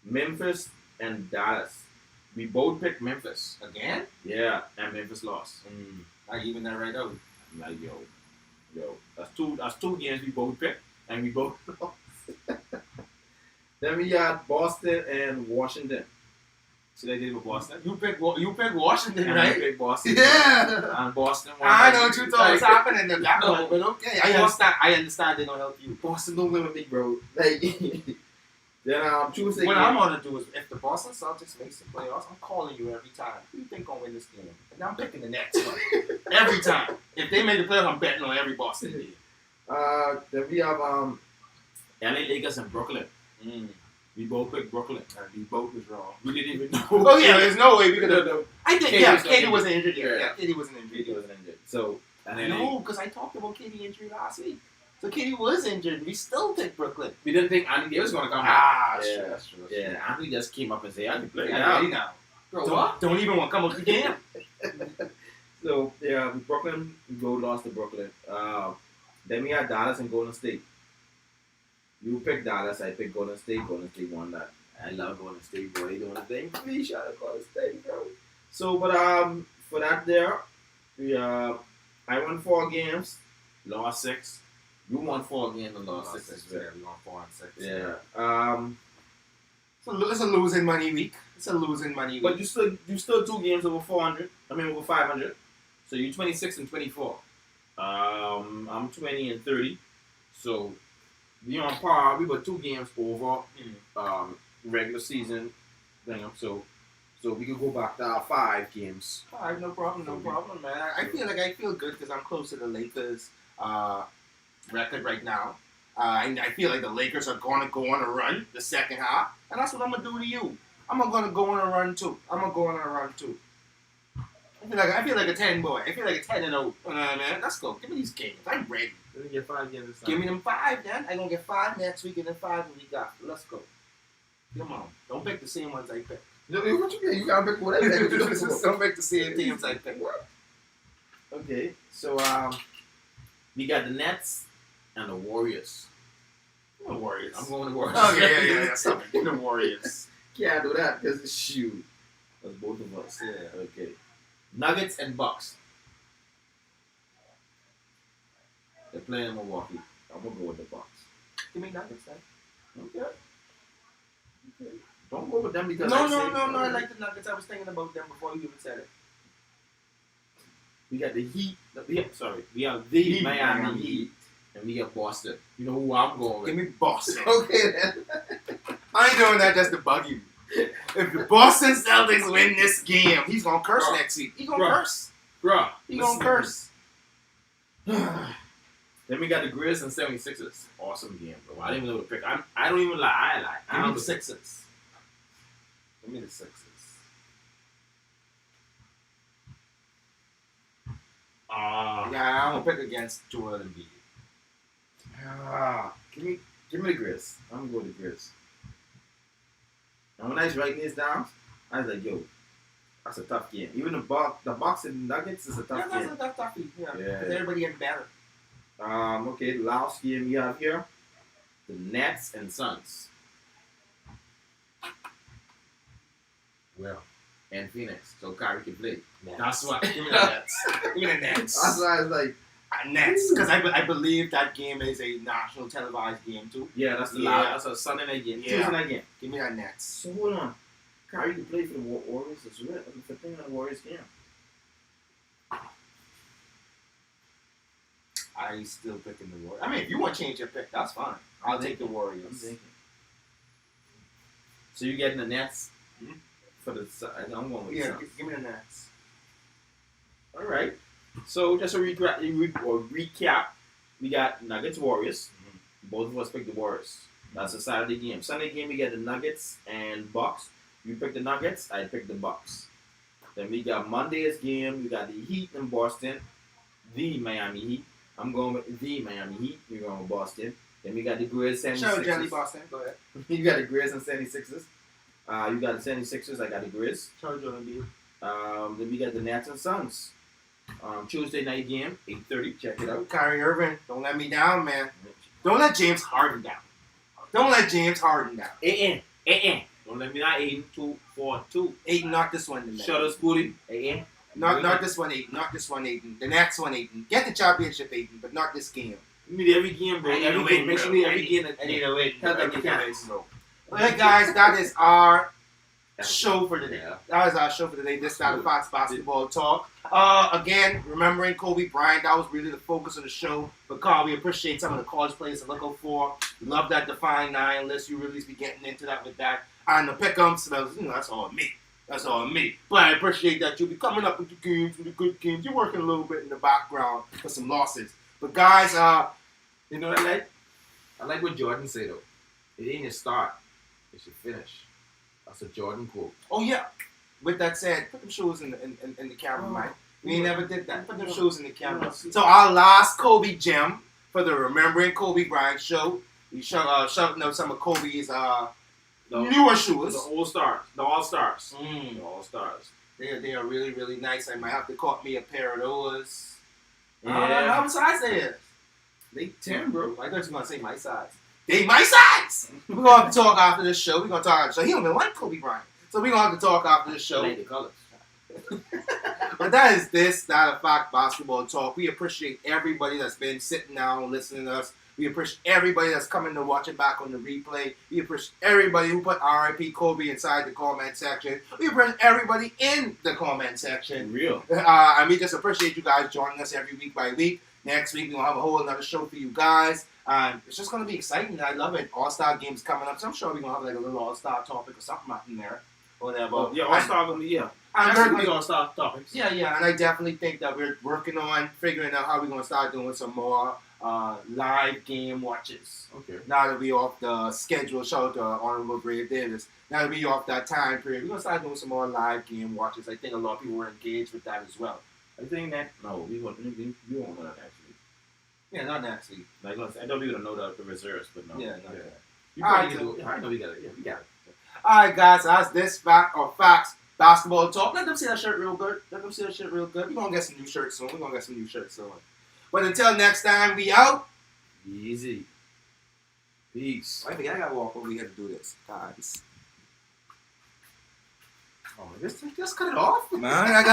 Memphis and Dallas. We both picked Memphis. Again? Yeah, and Memphis lost. I even that right out. I'm like, yo, that's two games we both picked and we both lost. Then we got Boston and Washington. See what I did with Boston? You picked Washington, And right? I picked Boston. Yeah. And Boston won. I know what you thought was happening in that No. one, but okay. I understand they don't help you. Boston don't win with me, bro. Like, then Tuesday. What I'm gonna do is if the Boston Celtics makes the playoffs, I'm calling you every time. Who you think gonna win this game? And I'm picking the Nets. Every time. If they make the playoffs, I'm betting on every Boston game. Then we have LA Lakers and Brooklyn. We both picked Brooklyn. And we both was wrong. We didn't even know. Oh yeah, there's no way we could have. No. I think Katie wasn't injured. Yeah, Katie wasn't injured. Katie wasn't injured. So no, because I talked about Katie injury last week. So Katie was injured. We still picked Brooklyn. we didn't think Anthony Davis was gonna come back. That's true. Yeah, Anthony just came up and said, "I can play Yeah, now." Bro, Don't even want to come up again. So yeah, with Brooklyn, we lost to Brooklyn. Then we had Dallas and Golden State. You picked Dallas, I picked Golden State. Golden State won that. I love Golden State, bro. They doing the thing for me. Shout out Golden State, bro. So, but for that there, we I won 4 games, lost 6. You won 4 games and lost 6. Yeah, we won 4 and 6. Yeah. So it's a losing money week. But you still 2 games over 400. I mean over 500. So you're 26 and 24. I'm 20 and 30. So we on par. We were 2 games over regular season. So we could go back to our 5 games. All right, no problem, man. I feel good because I'm close to the Lakers record right now. I feel like the Lakers are going to go on a run the second half, and that's what I'm gonna do to you. I'm gonna go on a run too. I feel like a 10 boy. I feel like a 10 and 0. Man, let's go. Give me these games. I'm ready. Let me get 5 games this time. Give me them 5, then. I'm gonna get 5 next week and then 5 the week after. Let's go. Come on. Don't pick the same ones I picked. What you get? You gotta pick whatever. Don't pick the same teams I picked. Okay, so we got the Nets and the Warriors. The Warriors. I'm going to Warriors. Okay, yeah. Stop it. The Warriors. Can't do that because it's shoot. That's both of us. Yeah. Okay. Nuggets and Bucks. They're playing Milwaukee. I'm gonna go with the Bucks. Give me Nuggets then. Okay. Don't go with them because No, I no, say- no, no. I like the Nuggets. I was thinking about them before you even said it. We got the Heat. We have the Miami Heat, and we got Boston. You know who I'm going with? Give me Boston. Okay then. I ain't doing that just to bug you. If the Boston Celtics win this game, he's gonna curse next week. He's gonna curse. Bruh. He's gonna curse. Then we got the Grizz and 76ers. Awesome game, bro. I didn't even know what to pick. I don't even lie. I Give me don't the Sixers. Give me the Sixers. Yeah, I'm gonna pick against Joel Embiid. Give me the Grizz. I'm gonna go with the Grizz. And when I was writing this down, I was like, yo, that's a tough game. Even the Bucks and Nuggets is a tough game. That's a toughie. Yeah. Yeah. Because everybody getting better. Okay, the last game we have here, the Nets and Suns. Well. And Phoenix, so Kyrie can play. Nets. That's why. Give me the Nets. Give me the Nets. That's why I was like, Nets, because I believe that game is a national televised game too. yeah, that's the Yeah. last. That's a Sunday night game. Yeah. Tuesday night game. Give me that Nets. So hold on, Kyrie can play for the Warriors as well. The thing on the Warriors game. I still picking the Warriors. I mean, if you want to change your pick, that's fine. I'll take the Warriors. I'm thinking. So you getting the Nets Mhm. for the? I'm going with the Yeah, Suns. give me the Nets. All right. So just a recap, we got Nuggets Warriors. Both of us picked the Warriors. That's a Saturday game. Sunday game we got the Nuggets and Bucks. You picked the Nuggets. I picked the Bucks. Then we got Monday's game. We got the Heat in Boston, the Miami Heat. I'm going with the Miami Heat. You're going with Boston. Then we got the Grizz 76ers. Shout out Jelly Boston. Go ahead. You got the Grizz and 76ers. You got the 76ers. I got the Grizz. Shout out Joel Embiid. Then we got the Nets and Suns. Tuesday night game, 8:30. Check it out. Kyrie Irving, don't let me down, man. Don't let James Harden down. Don't let James Harden down. Don't let me not 8-2-4-2. Aiden, not this one tonight. Shut us, Booty. Not this one, Aiden. Not this one, Aiden. The next one, Aiden. Get the championship, Aiden, but not this game. You need every game, bro. Every game. Make sure you need every game. I need to wait. Tell them you can. Alright, guys, that is our show for today. Yeah. That was our show for today. This is the Fox Basketball Talk. Again, remembering Kobe Bryant, that was really the focus of the show. But Carl, we appreciate some of the college players to look out for. Love that Define 9 list. You really be getting into that with that. And the pick'ems, that's all me. That's all me. But I appreciate that you'll be coming up with the games, with the good games. You're working a little bit in the background for some losses. But guys, You know what I like? I like what Jordan said, though. It ain't your start. It's your finish. That's a Jordan quote. oh yeah. With that said, put them shoes in the camera, Mike. We ain't never did that. Put them shoes in the camera. So our last Kobe gem for the Remembering Kobe Bryant show. We shoved up some of Kobe's newer shoes. The All-Stars. The All-Stars. Mm. The All-Stars. They are really, really nice. I might have to cop me a pair of those. Yeah. How size they is? They 10, bro. I thought you were going to say my size. They my size! We're going to have to talk after this show. We're going to talk after the show. He don't even like Kobe Bryant. So we're going to have to talk after this I show. like the colors. But that is that fact basketball talk. We appreciate everybody that's been sitting down listening to us. We appreciate everybody that's coming to watch it back on the replay. We appreciate everybody who put RIP Kobe inside the comment section. We appreciate everybody in the comment section. Real. And we just appreciate you guys joining us every week by week. Next week, we're going to have a whole another show for you guys. It's just going to be exciting. I love it. All-Star games coming up. So I'm sure we're going to have like a little All-Star topic or something out in there. Whatever. Yeah, All-Star going to be, yeah. And That's going to be All-Star topics. yeah, and I definitely think that we're working on figuring out how we're going to start doing some more live game watches. Okay. Now that we off the schedule, shout out to Honorable Brave Davis. Now that we off that time period, we're going to start doing some more live game watches. I think a lot of people were engaged with that as well. I think that, no, we won't know that actually. Yeah, not next week. Like, I know we don't know the reserves, but no. Yeah, not that. You All probably right, can do it. Yeah, I know we got it. Yeah, we got it. Alright guys, so that's this facts basketball talk. Let them see that shirt real good. Let them see that shit real good. We're gonna get some new shirts soon. But until next time, we out. Easy. Peace. I think I gotta walk over here to do this, guys. Oh, just cut it off. Man, I got